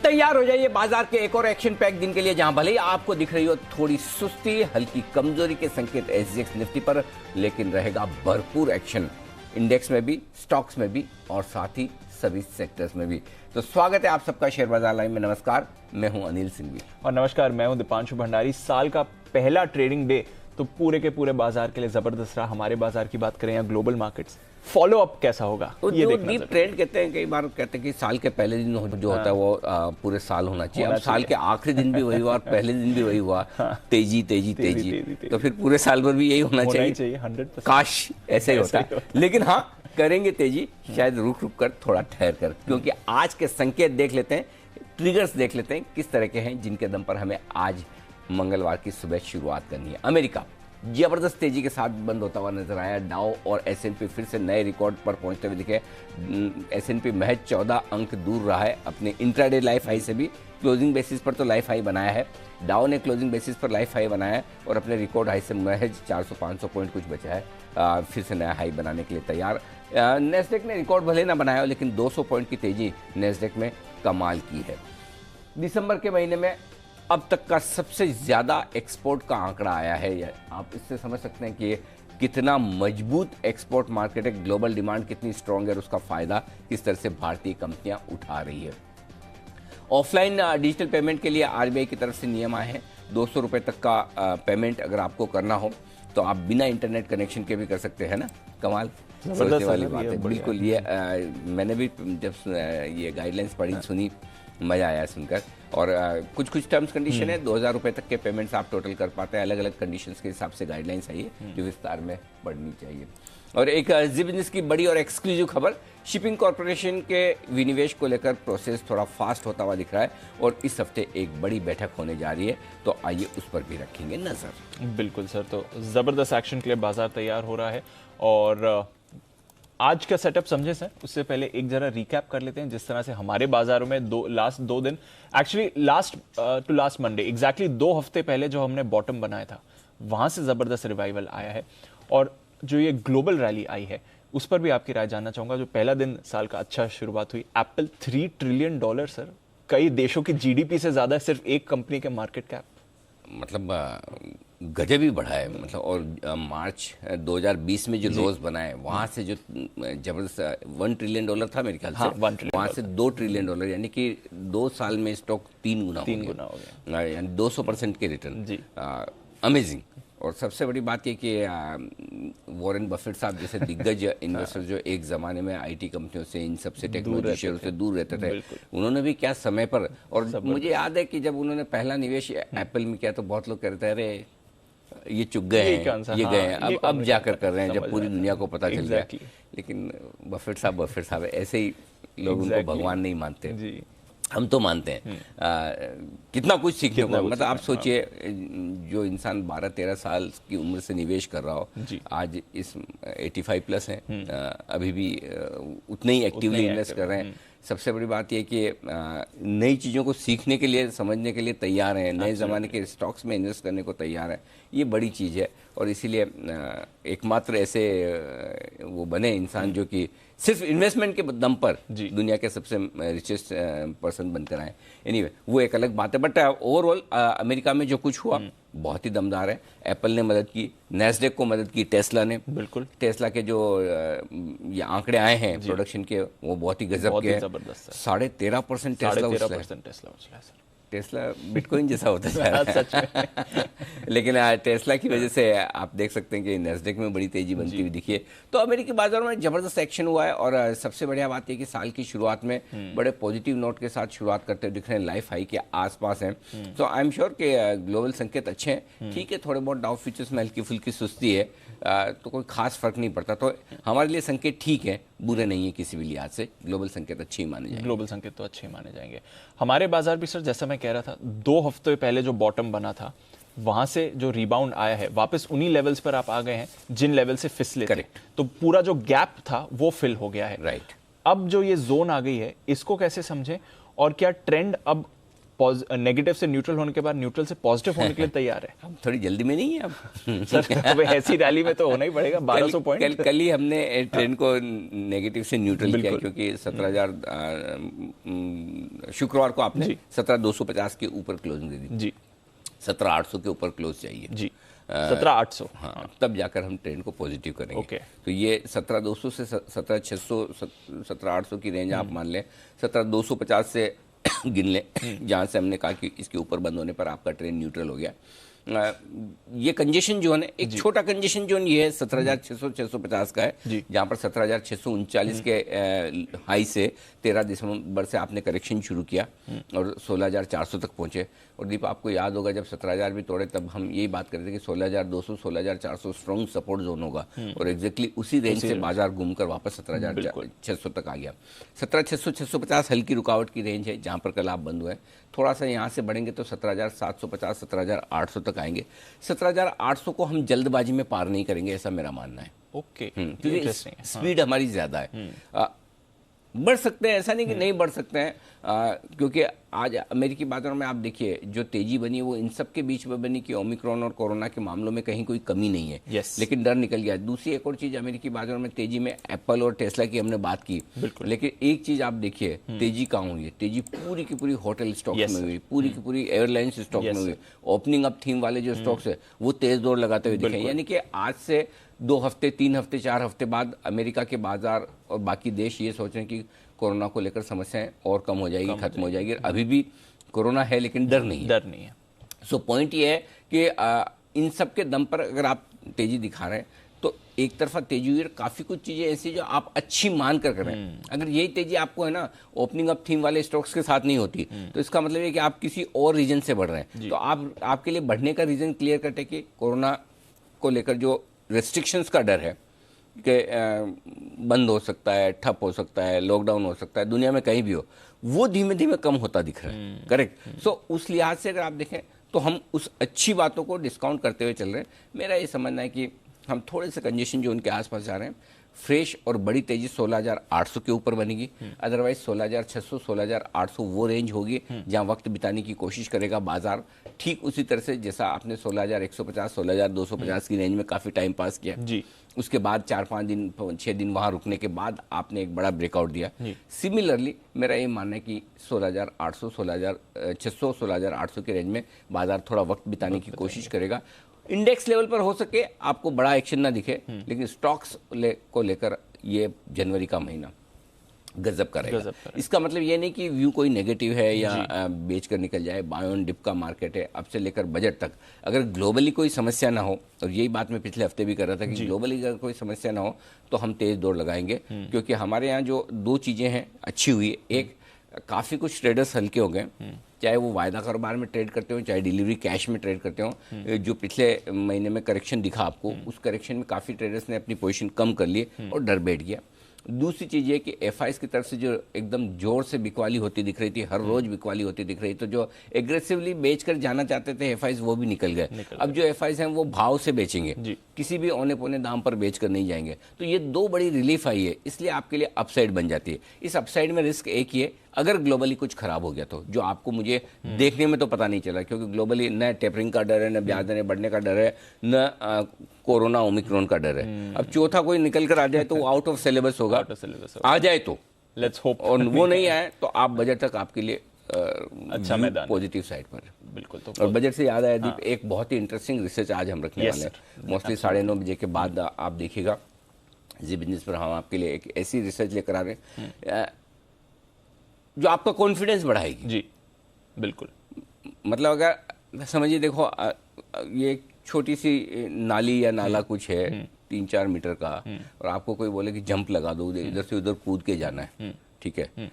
तैयार हो जाइए बाजार के एक और एक्शन पैक दिन के लिए, जहां भले ही आपको दिख रही हो थोड़ी सुस्ती, हल्की कमजोरी के संकेत एसजीएक्स निफ्टी पर, लेकिन रहेगा भरपूर एक्शन इंडेक्स में भी, स्टॉक्स में भी और साथ ही सभी सेक्टर्स में भी। तो स्वागत है आप सबका शेयर बाजार लाइव में। नमस्कार, मैं हूं अनिल सिंघवी और नमस्कार, मैं हूं दीपांशु भंडारी। साल का पहला ट्रेडिंग डे तो पूरे के पूरे बाजार के लिए जबरदस्त रहा। हमारे बाजार की बात करें या ग्लोबल मार्केट्स, फॉलो अप कैसा होगा तो ये जो देखना डीप ट्रेंड कहते हैं, कई बार कहते हैं कि साल के पहले दिन जो होता है वो पूरे साल होना चाहिए। अब साल के आखिरी दिन भी वही हुआ और पहले दिन भी वही हुआ। तेजी तेजी तेजी, तो फिर पूरे साल भर भी यही होना चाहिए। 100%। काश ऐसे ही होता है, लेकिन हाँ करेंगे तेजी, शायद रुक रुक कर, थोड़ा ठहर कर, क्योंकि आज के संकेत देख लेते हैं, ट्रिगर्स देख लेते हैं किस तरह के हैं, जिनके दम पर हमें आज मंगलवार की सुबह शुरुआत करनी है। अमेरिका जबरदस्त तेजी के साथ बंद होता हुआ नजर आया। डाउ और एसएनपी फिर से नए रिकॉर्ड पर पहुंचते हुए दिखे। एसएनपी महज 14 अंक दूर रहा है अपने इंट्राडे लाइफ हाई से भी। क्लोजिंग बेसिस पर तो लाइफ हाई बनाया है, डाउ ने क्लोजिंग बेसिस पर लाइफ हाई बनाया है और अपने रिकॉर्ड हाई से महज 400-500 पॉइंट कुछ बचा है, फिर से नया हाई बनाने के लिए तैयार। नेस्डेक ने रिकॉर्ड भले ना बनाया हो, लेकिन 200 पॉइंट की तेजी नेस्डेक में कमाल की है। दिसंबर के महीने में अब तक का सबसे ज़्यादा एक्सपोर्ट का आंकड़ा आया है। आप इससे समझ सकते हैं कि कितना मजबूत एक्सपोर्ट मार्केट है, ग्लोबल डिमांड कितनी स्ट्रांग है और उसका फ़ायदा किस तरह से भारतीय कंपनियां उठा रही है। ऑफलाइन डिजिटल पेमेंट के लिए आरबीआई की तरफ से नियम आए हैं। 200 रुपये तक का पेमेंट अगर आपको करना हो तो आप बिना इंटरनेट कनेक्शन के भी कर सकते हैं ना। कमाल सोचने वाली बात है, बिल्कुल। ये मैंने भी जब ये गाइडलाइंस पढ़ी सुनी, मज़ा आया सुनकर। और कुछ कुछ टर्म्स कंडीशन है, 2000 रुपये तक के पेमेंट्स आप टोटल कर पाते हैं। अलग अलग कंडीशंस के हिसाब से गाइडलाइंस आई है जो विस्तार में पढ़नी चाहिए। और एक जी बिजनेस की बड़ी और एक्सक्लूसिव खबर, शिपिंग कॉरपोरेशन के विनिवेश को लेकर प्रोसेस थोड़ा फास्ट होता हुआ दिख रहा है और इस हफ्ते एक बड़ी बैठक होने जा रही है, तो आइए उस पर भी रखेंगे नजर। बिल्कुल सर, तो जबरदस्त एक्शन के लिए बाजार तैयार हो रहा है। और आज का सेटअप समझे सर, उससे पहले एक जरा रिकैप कर लेते हैं जिस तरह से हमारे बाजारों में लास्ट दो दिन, actually last to last Monday, exactly 2 हफ्ते पहले जो हमने बॉटम बनाया था, वहां से जबरदस्त रिवाइवल आया है। और जो ये ग्लोबल रैली आई है उस पर भी आपकी राय जानना चाहूंगा। जो पहला दिन साल का अच्छा शुरुआत हुई, एप्पल $3 ट्रिलियन सर, कई देशों की जीडीपी से ज्यादा सिर्फ एक कंपनी के मार्केट कैप, मतलब गजब ही बढ़ा है। मतलब और मार्च 2020 में जो लोज बनाए वहाँ से जो जबरदस्त $1 ट्रिलियन था मेरे ख्याल से, वहाँ से $2 ट्रिलियन, यानी कि 2 साल में स्टॉक 3 गुना हो गया, यानी 200% के रिटर्न। अमेजिंग। और सबसे बड़ी बात ये कि वॉरेन बफेट साहब जैसे दिग्गज इन्वेस्टर जो एक ज़माने में आईटी कंपनियों से, इन सबसे टेक्नोलॉजी शेयरों से दूर रहते थे, उन्होंने भी क्या समय पर, और मुझे याद है कि जब उन्होंने पहला निवेश एप्पल में किया तो बहुत लोग कह रहे थे अरे ये चुक गए हैं, ये गए हैं, अब जाकर कर रहे हैं, जब पूरी दुनिया को पता चल गया। लेकिन बफेट साहब ऐसे ही लोग उनको भगवान नहीं मानते, हम तो मानते हैं। कितना कुछ सीखने को, मतलब आप सोचिए जो इंसान 12-13 साल की उम्र से निवेश कर रहा हो, आज इस 85+ हैं, अभी भी उतने ही एक्टिवली इन्वेस्ट कर रहे हैं। सबसे बड़ी बात यह कि नई चीज़ों को सीखने के लिए, समझने के लिए तैयार हैं, नए ज़माने के स्टॉक्स में इन्वेस्ट करने को तैयार है। ये बड़ी चीज़ है और इसीलिए एकमात्र ऐसे वो बने इंसान जो कि सिर्फ इन्वेस्टमेंट के दम पर दुनिया के सबसे रिचेस्ट पर्सन बनकर आए। एनीवे, वो एक अलग बात है। बट ओवरऑल अमेरिका में जो कुछ हुआ बहुत ही दमदार है। एप्पल ने मदद की, नेस्डेक को मदद की, टेस्ला ने, बिल्कुल टेस्ला के जो ये आंकड़े आए हैं प्रोडक्शन के, वो बहुत ही गजब के हैं। 13.5% टेस्ला उछला है। टेस्ला बिटकॉइन जैसा होता जा रहा है सच में। लेकिन टेस्ला की वजह से आप देख सकते हैं कि नेस्डेक में बड़ी तेजी बनती हुई दिखी है। तो अमेरिकी बाजारों में जबरदस्त एक्शन हुआ है और सबसे बढ़िया बात यह कि साल की शुरुआत में बड़े पॉजिटिव नोट के साथ शुरुआत करते हुए दिख रहे हैं, लाइफ हाई के आसपास हैं। तो आई एम श्योर कि ग्लोबल संकेत अच्छे हैं। ठीक है, थोड़े बहुत डाउ फ्यूचर्स में हल्की फुल्की सुस्ती है, तो कोई खास फर्क नहीं पड़ता। तो हमारे लिए संकेत ठीक है, बुरे नहीं है किसी भी लिहाज से। ग्लोबल संकेत अच्छे ही माने जाएंगे। ग्लोबल संकेत तो अच्छे ही माने जाएंगे। हमारे बाजार भी सर, जैसा मैं कह रहा था, 2 हफ्ते पहले जो बॉटम बना था वहां से जो रिबाउंड आया है, वापस उन्हीं लेवल्स पर आप आ गए हैं जिन लेवल से फिसले थे। तो पूरा जो गैप था वो फिल हो गया है। राइट। अब जो ये जोन आ गई है, इसको कैसे समझें और क्या ट्रेंड अब नेगेटिव से न्यूट्रल होने के बाद न्यूट्रल से पॉजिटिव होने के लिए तैयार है। हम थोड़ी जल्दी में नहीं है अब सर अब ऐसी रैली में तो होना ही पड़ेगा। 1200 पॉइंट कल ही हमने ट्रेंड को नेगेटिव से न्यूट्रल किया, क्योंकि 17,000 शुक्रवार को आपने 17,250 के ऊपर क्लोजिंग दे दी जी, 17,800 के ऊपर क्लोज चाहिए जी, 17,800। हाँ, तब जाकर हम ट्रेंड को पॉजिटिव करेंगे। ओके। तो ये 17,200 से 17,600 17,800 की रेंज आप मान लें, 17,250 से गिन लें, जहाँ से हमने कहा कि इसके ऊपर बंद होने पर आपका ट्रेंड न्यूट्रल हो गया। ये कंजेशन जोन है, एक छोटा कंजेशन जोन ये है 17,600 650 का है, जहाँ पर 17,639 के हाई से 13 दिसंबर से आपने करेक्शन शुरू किया और 16,400 तक पहुंचे। और दीप आपको याद होगा जब 17,000 भी तोड़े तब हम यही बात करते थे कि 16,200 16,400 स्ट्रॉन्ग सपोर्ट जोन होगा, और एग्जैक्टली उसी रेंज से बाजार घूमकर वापस 17,600 तक आ गया। 17,600 650 हल्की रुकावट की रेंज है जहाँ पर कल आप बंद हुए। थोड़ा सा यहाँ से बढ़ेंगे तो 17,750 17,800 तक आएंगे। 17,800 को हम जल्दबाजी में पार नहीं करेंगे, ऐसा मेरा मानना है। ओके, क्योंकि स्पीड हमारी ज्यादा है। बढ़ सकते हैं, ऐसा नहीं कि नहीं बढ़ सकते हैं, क्योंकि आज अमेरिकी बाजारों में आप देखिए जो तेजी बनी है वो इन सब के बीच में बनी कि ओमिक्रॉन और कोरोना के मामलों में कहीं कोई कमी नहीं है। लेकिन डर निकल गया। दूसरी एक और चीज अमेरिकी बाजारों में तेजी में एप्पल और टेस्ला की हमने बात की, लेकिन एक चीज आप देखिए तेजी कहाँ हुई है, तेजी पूरी की पूरी होटल स्टॉक्स में हुई, पूरी की पूरी एयरलाइंस स्टॉक में हुई। ओपनिंग अप थीम वाले जो स्टॉक्स है वो तेज दौड़ लगाते हुए दिखे, यानी कि आज से 2 हफ्ते 3 हफ्ते 4 हफ्ते बाद अमेरिका के बाजार और बाकी देश ये सोच रहे हैं कि कोरोना को लेकर समस्याएं और कम हो जाएगी, खत्म हो जाएगी। अभी भी कोरोना है लेकिन डर नहीं है। सो पॉइंट ये है कि इन सब के दम पर अगर आप तेजी दिखा रहे हैं तो एक तरफा तेजी हुई, काफी कुछ चीजें ऐसी जो आप अच्छी मान कर करें। अगर यही तेजी आपको है ना ओपनिंग अप थीम वाले स्टॉक्स के साथ नहीं होती तो इसका मतलब है कि आप किसी और रीजन से बढ़ रहे हैं। तो आपके लिए बढ़ने का रीजन क्लियर कट है कि कोरोना को लेकर जो रेस्ट्रिक्शंस का डर है कि बंद हो सकता है, ठप हो सकता है, लॉकडाउन हो सकता है, दुनिया में कहीं भी हो, वो धीमे धीमे कम होता दिख रहा है। करेक्ट। सो उस लिहाज से अगर आप देखें तो हम उस अच्छी बातों को डिस्काउंट करते हुए चल रहे हैं। मेरा ये समझना है कि हम थोड़े से कंजेशन जो उनके आसपास जा रहे हैं। फ्रेश और बड़ी तेजी 16,800 के ऊपर बनेगी, अदरवाइज 16,600 16,800 वो रेंज होगी जहां वक्त बिताने की कोशिश करेगा बाजार। ठीक उसी तरह से जैसा आपने 16,150 16,250 की रेंज में काफी टाइम पास किया जी, उसके बाद 4-5 दिन 6 दिन वहां रुकने के बाद आपने एक बड़ा ब्रेकआउट दिया। सिमिलरली मेरा ये मानना है कि 16,800 16,600 16,800 के रेंज में बाजार थोड़ा वक्त बिताने की कोशिश करेगा। इंडेक्स लेवल पर हो सके आपको बड़ा एक्शन ना दिखे, लेकिन स्टॉक्स को लेकर ये जनवरी का महीना गजब करेगा। इसका मतलब ये नहीं कि व्यू कोई नेगेटिव है या बेच कर निकल जाए। बाय ऑन डिप का मार्केट है अब से लेकर बजट तक। अगर ग्लोबली कोई समस्या ना हो, और यही बात मैं पिछले हफ्ते भी कर रहा था कि ग्लोबली अगर कोई समस्या ना हो तो हम तेज दौड़ लगाएंगे, क्योंकि हमारे यहाँ जो 2 चीजें हैं अच्छी हुई है। एक, काफी कुछ ट्रेडर्स हल्के हो गए, चाहे वो वायदा कारोबार में ट्रेड करते हो चाहे डिलीवरी कैश में ट्रेड करते हो। जो पिछले महीने में करेक्शन दिखा आपको, उस करेक्शन में काफी ट्रेडर्स ने अपनी पोजीशन कम कर ली और डर बैठ गया। दूसरी चीज ये कि एफआईएस की तरफ से जो एकदम जोर से बिकवाली होती दिख रही थी, हर रोज बिकवाली होती दिख रही, तो जो एग्रेसिवली बेचकर जाना चाहते थे एफआईएस वो भी निकल गए। अब जो एफआईएस हैं वो भाव से बेचेंगे, किसी भी औने पौने दाम पर बेचकर नहीं जाएंगे। तो ये 2 बड़ी रिलीफ आई है, इसलिए आपके लिए अपसाइड बन जाती है। इस अपसाइड में रिस्क एक ही है, अगर ग्लोबली कुछ खराब हो गया तो, जो आपको मुझे देखने में तो पता नहीं चला, क्योंकि ग्लोबली न टेपरिंग का डर है, न ब्याज दरें बढ़ने का डर है, न कोरोना ओमिक्रॉन का डर है। अब चौथा कोई निकल कर आ जाए तो आउट ऑफ सिलेबस होगा, आ जाए तो लेट्स होप, और वो नहीं आए तो आप बजट तक आपके लिए अच्छा मैदान पॉजिटिव साइड पर। बिल्कुल। तो और बजट से याद आया दीप, एक बहुत ही इंटरेस्टिंग रिसर्च आज हम रखने वाले हैं, मोस्टली 9:30 बजे के बाद आप देखिएगा जी बिजनेस पर। हम आपके लिए एक ऐसी रिसर्च लेकर आ रहे हैं जो आपका कॉन्फिडेंस बढ़ाएगी। जी बिल्कुल। मतलब अगर समझिए, देखो ये छोटी सी नाली या नाला कुछ है 3-4 मीटर का, और आपको कोई बोले कि जंप लगा दो, इधर से उधर कूद के जाना है, ठीक है।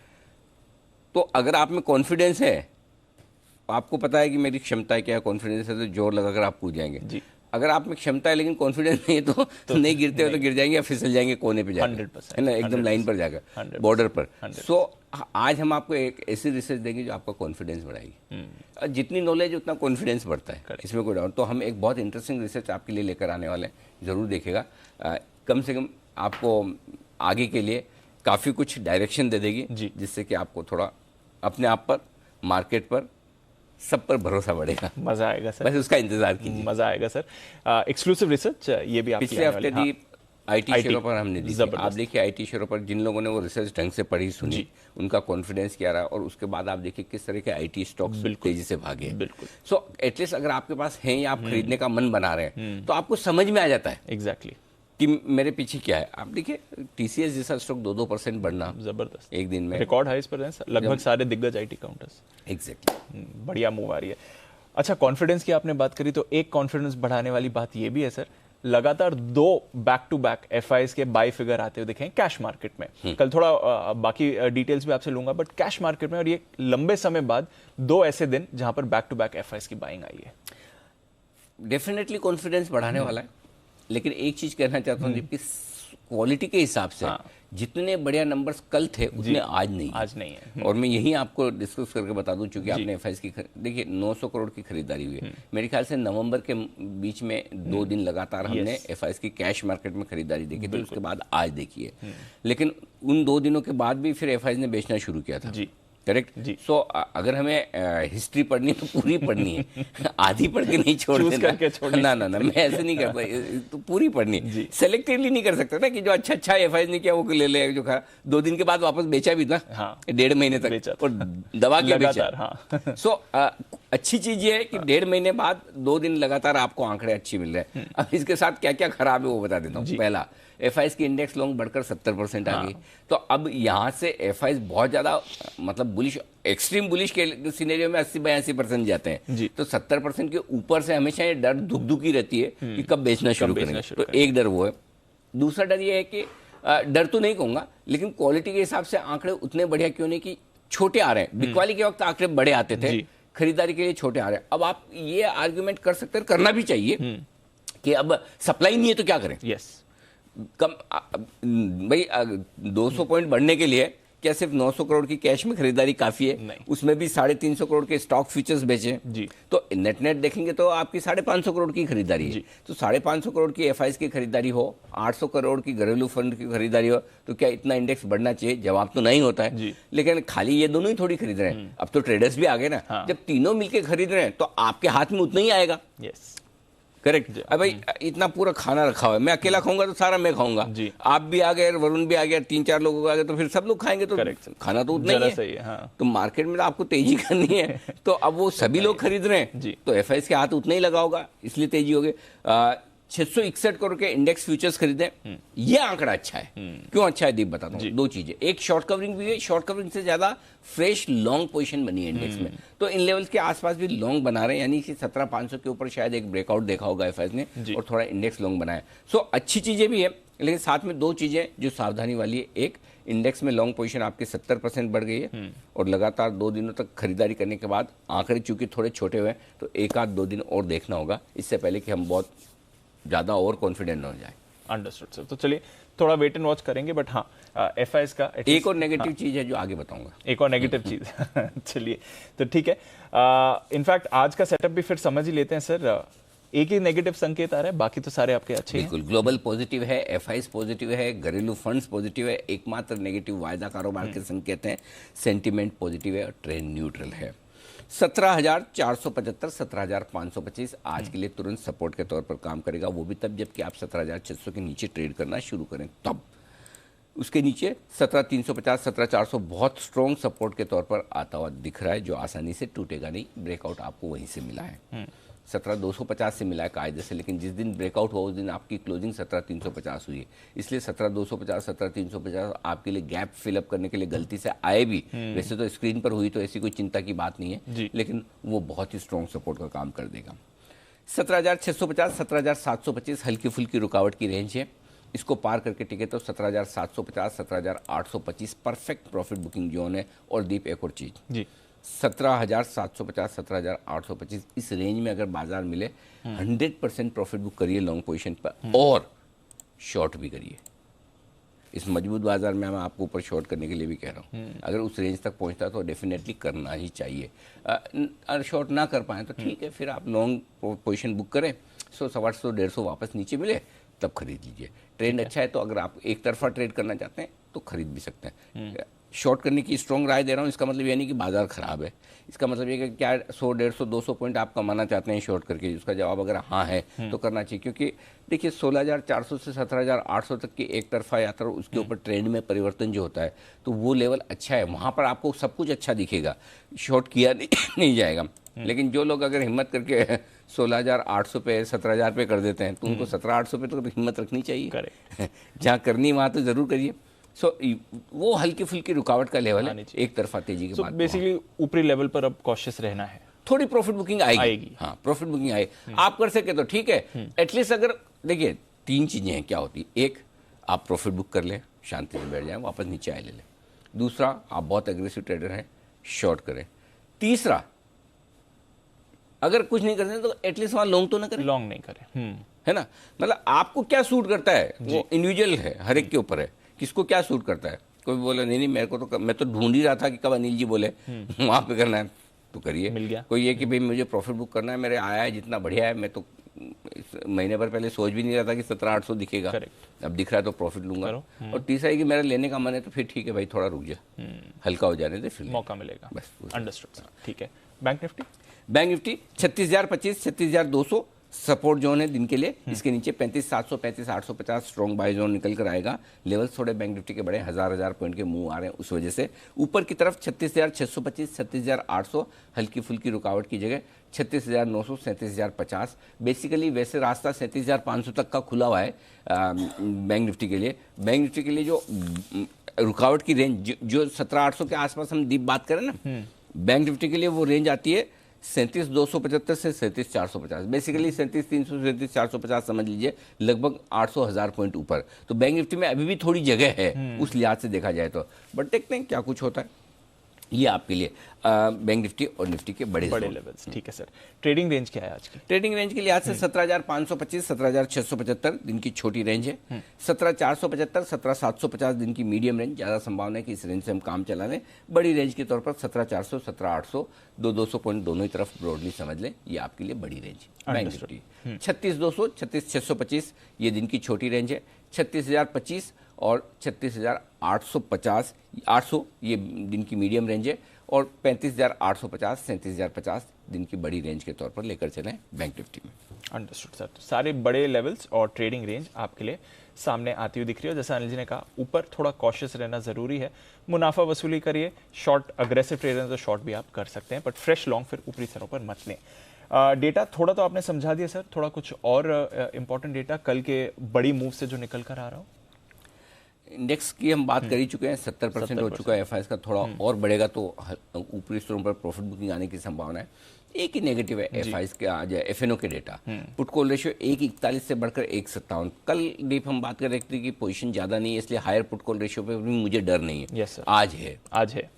तो अगर आप में कॉन्फिडेंस है, आपको पता है कि मेरी क्षमता क्या है, कॉन्फिडेंस है, तो जोर लगाकर आप कूद जाएंगे जी। अगर आप में क्षमता है लेकिन कॉन्फिडेंस नहीं है तो नहीं गिरते हो तो गिर जाएंगे या फिसल जाएंगे कोने पे जाकर, है ना, एकदम लाइन पर जाकर, बॉर्डर पर। सो आज हम आपको एक ऐसी रिसर्च देंगे जो आपका कॉन्फिडेंस बढ़ाएगी। जितनी नॉलेज उतना कॉन्फिडेंस बढ़ता है, इसमें कोई डाउट। तो हम एक बहुत इंटरेस्टिंग रिसर्च आपके लिए लेकर आने वाले हैं, जरूर देखेगा। कम से कम आपको आगे के लिए काफ़ी कुछ डायरेक्शन दे देगी, जिससे कि आपको थोड़ा अपने आप पर, मार्केट पर सब पर भरोसा बढ़ेगा। मजा आएगा सर, बस उसका इंतजार कीजिए। मजा आएगा सर। एक्सक्लूसिव रिसर्च ये भी आपकी पिछले हफ्ते दी आईटी शेयरों पर हमने दी थी। जबरदस्त। आप देखिए आईटी शेयरों पर जिन लोगों ने वो रिसर्च ढंग से पढ़ी सुनी, उनका कॉन्फिडेंस क्या रहा, और उसके बाद आप देखिए किस तरह के आईटी स्टॉक्स तेजी से भागे। बिल्कुल। सो एटलीस्ट अगर आपके पास है या आप खरीदने का मन बना रहे हैं तो आपको समझ में आ जाता है एग्जैक्टली कि मेरे पीछे क्या है। आप देखिए टीसीएस जैसा स्टॉक 2% बढ़ना जबरदस्त, एक दिन में, रिकॉर्ड हाइस पर है लगभग सारे दिग्गज आईटी काउंटर्स। एग्जैक्टली, बढ़िया मूव आ रही है। अच्छा, कॉन्फिडेंस की आपने बात करी तो एक कॉन्फिडेंस बढ़ाने वाली बात ये भी है सर, लगातार 2 बैक टू बैक एफआईएस के बाय फिगर आते हुए दिखे कैश मार्केट में। कल थोड़ा बाकी डिटेल्स भी आपसे लूंगा, बट कैश मार्केट में, और ये लंबे समय बाद 2 ऐसे दिन जहां पर बैक टू बैक एफआईएस की बाइंग आई है। डेफिनेटली कॉन्फिडेंस बढ़ाने वाला है, लेकिन एक चीज कहना चाहता हूँ कि क्वालिटी के हिसाब से जितने बढ़िया नंबर्स कल थे उतने आज नहीं है। और मैं यही आपको डिस्कस करके बता दूं, चूंकि आपने एफआईएस की देखिए 900 करोड़ की खरीदारी हुई है। मेरे ख्याल से नवंबर के बीच में 2 दिन लगातार हमने एफआईएस की कैश मार्केट में खरीदारी देखी थी, उसके बाद आज देखी है। लेकिन उन 2 दिनों के बाद भी फिर एफआईएस ने बेचना शुरू किया था। करेक्ट। सो अगर हमें हिस्ट्री पढ़नी है तो पूरी पढ़नी है, आधी पढ़ के नहीं छोड़ देना। ना मैं ऐसे नहीं करता, तो पूरी पढ़नी है। सेलेक्टिवली नहीं कर सकता ना कि जो अच्छा एफआईएस ने किया वो ले ले, जो खा 2 दिन के बाद वापस बेचा भी ना। 1.5 महीने तक और दबा के बेचा। सो अच्छी चीज ये है कि 1.5 महीने बाद 2 दिन लगातार आपको आंकड़े अच्छे मिल रहे हैं। अब इसके साथ क्या क्या खराब है वो बता देता हूँ। पहला, एफआईएस की इंडेक्स लॉन्ग बढ़कर 70% आ गई। तो अब यहां से एफआईएस बहुत ज्यादा मतलब बुलिश, एक्सट्रीम बुलिश के सिनेरियो में 80-82% जाते हैं। तो 70% के ऊपर से हमेशा ये डर धुक-धुकी रहती है कि कब बेचना शुरू करेंगे। तो एक डर वो है। दूसरा डर ये है कि डर तो नहीं कहूंगा, लेकिन क्वालिटी के हिसाब से आंकड़े उतने बढ़िया क्यों नहीं कि छोटे आ रहे हैं। बिकवाली के वक्त आंकड़े बड़े आते थे, खरीदारी के लिए छोटे आ रहे हैं। अब आप ये आर्ग्यूमेंट कर सकते हैं, करना भी चाहिए कि अब सप्लाई नहीं है तो क्या करें। कम भाई 200 पॉइंट बढ़ने के लिए क्या सिर्फ 900 करोड़ की कैश में खरीदारी काफी है? उसमें भी 350 करोड़ के स्टॉक फ्यूचर्स बेचे जी। तो नेट देखेंगे तो आपकी 550 करोड़ की खरीदारी है। तो 550 करोड़ की एफआईएस की खरीदारी हो, 800 करोड़ की घरेलू फंड की खरीदारी हो, तो क्या इतना इंडेक्स बढ़ना चाहिए? जवाब तो नहीं होता है। लेकिन खाली ये दोनों ही थोड़ी खरीद रहे हैं, अब तो ट्रेडर्स भी आ गए ना। जब तीनों मिलकर खरीद रहे हैं तो आपके हाथ में उतना ही आएगा। करेक्ट। अब भाई इतना पूरा खाना रखा हुआ है, मैं अकेला खाऊंगा तो सारा मैं खाऊंगा, आप भी आ गए, वरुण भी आ गया, 3-4 लोग आ गए, तो फिर सब लोग खाएंगे तो खाना तो उतना ही है। तो मार्केट में आपको तेजी करनी है, तो अब वो सभी लोग खरीद रहे हैं तो एफआईएस के हाथ उतना ही लगा होगा, इसलिए तेजी हो गई। 661 करोड़ के इंडेक्स फ्यूचर्स खरीदे, ये आंकड़ा अच्छा है। क्यों अच्छा है दीप बताता हूँ। 2 चीजें, एक शॉर्ट कवरिंग भी है, शॉर्ट कवरिंग से ज्यादा फ्रेश लॉन्ग पोजीशन बनी है इंडेक्स में, तो इन लेवल्स के आसपास भी लॉन्ग बना रहे हैं, यानी कि 17,500 के ऊपर शायद एक ब्रेकआउट देखा होगा एफआईएस ने और थोड़ा इंडेक्स लॉन्ग बनाया। सो अच्छी चीजें भी है, लेकिन साथ में 2 चीजें जो सावधानी वाली है। एक, इंडेक्स में लॉन्ग पोजीशन आपके 70% बढ़ गई है और लगातार 2 दिनों तक खरीदारी करने के बाद आंकड़े चूंकि थोड़े छोटे हुए, तो 1-2 दिन और देखना होगा, इससे पहले कि हम बहुत ज्यादा और कॉन्फिडेंट न हो जाए। Understood sir. तो चलिए थोड़ा वेट एंड वॉच करेंगे, बट हाँ एफआईएस का एक और नेगेटिव चीज है जो आगे बताऊंगा। एक और नेगेटिव चीज चलिए तो ठीक है। इनफैक्ट आज का सेटअप भी फिर समझ ही लेते हैं सर। एक ही नेगेटिव संकेत आ रहा है, बाकी तो सारे आपके अच्छे हैं। बिल्कुल, ग्लोबल पॉजिटिव है, एफआईएस पॉजिटिव है, घरेलू फंड्स पॉजिटिव है। एकमात्र नेगेटिव वायदा कारोबार के संकेत हैं, सेंटीमेंट पॉजिटिव है और ट्रेंड न्यूट्रल है। 17,475, 17,525 आज के लिए तुरंत सपोर्ट के तौर पर काम करेगा, वो भी तब जबकि आप 17,600 के नीचे ट्रेड करना शुरू करें तब। उसके नीचे 17,350, 17,400 बहुत स्ट्रॉन्ग सपोर्ट के तौर पर आता हुआ दिख रहा है, जो आसानी से टूटेगा नहीं। ब्रेकआउट आपको वहीं से मिला है, 17,250 से मिला है कायदे से, लेकिन जिस दिन ब्रेकआउट हुआ उस दिन आपकी क्लोजिंग 17,350 हुई है, इसलिए 17,250, 17,350 आपके लिए गैप फिलअप करने के लिए गलती से आए भी। वैसे तो स्क्रीन पर हुई तो ऐसी कोई चिंता की बात नहीं है, लेकिन वो बहुत ही स्ट्रॉन्ग सपोर्ट का काम कर देगा। 17,650, 17,725 हल्की फुल्की रुकावट की रेंज है, इसको पार करके टिके तो 17,750, 17,825 परफेक्ट प्रॉफिट बुकिंग जोन है। और दीप एक और चीज, 17,750, 17,825 इस रेंज में अगर बाजार मिले 100% प्रॉफिट बुक करिए लॉन्ग पोजीशन पर, और शॉर्ट भी करिए। इस मजबूत बाजार में मैं आपको ऊपर शॉर्ट करने के लिए भी कह रहा हूँ, अगर उस रेंज तक पहुंचता तो डेफिनेटली करना ही चाहिए। अगर शॉर्ट ना कर पाए तो ठीक है, फिर आप लॉन्ग पोजीशन बुक करें, 100, 150, 150 वापस नीचे मिले तब खरीद लीजिए। ट्रेंड अच्छा है तो अगर आप एक तरफा ट्रेड करना चाहते हैं तो खरीद भी सकते हैं। शॉर्ट करने की स्ट्रॉन्ग राय दे रहा हूँ, इसका मतलब ये नहीं कि बाजार खराब है। इसका मतलब ये कि क्या 100, 150, 200 पॉइंट आप कमाना चाहते हैं शॉर्ट करके, उसका जवाब अगर हाँ है तो करना चाहिए। क्योंकि देखिए 16,400 से 17,800 तक की एक तरफा यात्रा, उसके ऊपर ट्रेंड में परिवर्तन जो होता है तो वो लेवल अच्छा है, वहाँ पर आपको सब कुछ अच्छा दिखेगा, शॉर्ट किया नहीं जाएगा। लेकिन जो लोग अगर हिम्मत करके 16,800 पे 17,000 पे कर देते हैं तो उनको 17,800 पे तो हिम्मत रखनी चाहिए। करेक्ट। जहाँ करनी वहाँ तो जरूर करिए। वो हल्की फुल्की रुकावट का लेवल है एक तरफा तेजी के बाद। बेसिकली ऊपरी लेवल पर अब कॉशियस रहना है, थोड़ी प्रॉफिट बुकिंग आएगी। हाँ, प्रॉफिट बुकिंग आए, आप कर सके तो ठीक है। एटलीस्ट अगर देखिए 3 चीजें हैं क्या होती, एक आप प्रॉफिट बुक कर लें, शांति से बैठ जाएं, वापस नीचे आए ले लें। दूसरा, आप बहुत एग्रेसिव ट्रेडर हैं, शॉर्ट करें। तीसरा, अगर कुछ नहीं करते तो एटलीस्ट वहां लॉन्ग तो ना करें, लॉन्ग नहीं करें, है ना। मतलब आपको क्या सूट करता है वो इंडिविजुअल है, हर एक के ऊपर है, किसको क्या सूट करता है। कोई बोले नहीं मेरे को तो, मैं तो ढूंढ ही रहा था कि कब अनिल जी बोले वहां पे करना है तो करिए, मिल गया। कोई ये कि भाई मुझे प्रॉफिट बुक करना है, मेरे आया है जितना बढ़िया है, मैं तो महीने भर पहले सोच भी नहीं रहा था कि 17,800 दिखेगा, अब दिख रहा है तो प्रॉफिट लूंगा। और तीसरा है कि मेरा लेने का मन है तो फिर ठीक है भाई, थोड़ा रुक जा, हल्का हो जाने दे, फिर मौका मिलेगा। बस, अंडरस्टूड, ठीक है। बैंक निफ्टी 36,025, 36,200 सपोर्ट जोन है दिन के लिए। इसके नीचे 35,700, 35,850 स्ट्रॉन्ग बाय जोन निकल कर आएगा। लेवल्स थोड़े बैंक निफ्टी के बड़े हजार पॉइंट के मूव आ रहे हैं, उस वजह से ऊपर की तरफ 36,625, 36,800 हल्की फुल्की रुकावट की जगह 36,900, 37,050। बेसिकली वैसे रास्ता 37,500 तक का खुला हुआ है बैंक निफ्टी के लिए। बैंक निफ्टी के लिए जो रुकावट की रेंज जो 17,800 के आसपास हम डीप बात करें ना, बैंक निफ्टी के लिए वो रेंज आती है 37,275 से 37,450। बेसिकली 37,300 से 37,450 समझ लीजिए, लगभग 800,000 पॉइंट ऊपर। तो बैंक निफ्टी में अभी भी थोड़ी जगह है उस लिहाज से देखा जाए तो, बट देखते हैं क्या कुछ होता है। ये आपके लिए बैंक निफ्टी और निफ्टी के बड़े लेवल्स। ठीक है सर, ट्रेडिंग रेंज क्या है आज की? ट्रेडिंग रेंज के लिहाज से 17,525, 17,675 दिन की छोटी रेंज है। 17,475, 17,750 दिन की मीडियम रेंज। ज़्यादा संभावना है कि इस रेंज से हम काम चला लें। बड़ी रेंज के तौर पर 17,400, 17,800, 200 पॉइंट दोनों ही तरफ ब्रॉडली समझ लें, ये आपके लिए बड़ी रेंज है। बैंक निफ्टी 36,200, 36,625 ये दिन की छोटी रेंज है। 36,025 और 36,850, 800 ये दिन की मीडियम रेंज है। और 35,850, 37,050 दिन की बड़ी रेंज के तौर पर लेकर चलें बैंक निफ्टी में। अंडरस्टूड सर, सारे बड़े लेवल्स और ट्रेडिंग रेंज आपके लिए सामने आती हुई दिख रही है। जैसा अनिल जी ने कहा, ऊपर थोड़ा कॉशियस रहना जरूरी है, मुनाफा वसूली करिए। शॉर्ट अग्रेसिव ट्रेडर तो शॉर्ट भी आप कर सकते हैं, बट फ्रेश लॉन्ग फिर ऊपरी सरों पर मत लें। डेटा थोड़ा तो आपने समझा दिया सर, थोड़ा कुछ और इंपॉर्टेंट डेटा कल के बड़ी मूव से जो निकल कर आ रहा हो। इंडेक्स की हम बात कर ही चुके हैं, 70% हो चुका है एफआईएस का, थोड़ा और बढ़ेगा तो ऊपरी स्तरों पर प्रॉफिट बुकिंग आने की संभावना है। एक ही नेगेटिव है एफआईएस के, आ जाए एफएनओ के डेटा, पुट कॉल रेशियो 1.41 से बढ़कर 1.57। कल डीप हम बात कर रहे थे कि पोजीशन ज्यादा नहीं है, इसलिए हायर पुट कॉल रेशियो पे भी मुझे डर नहीं है। yes, आज है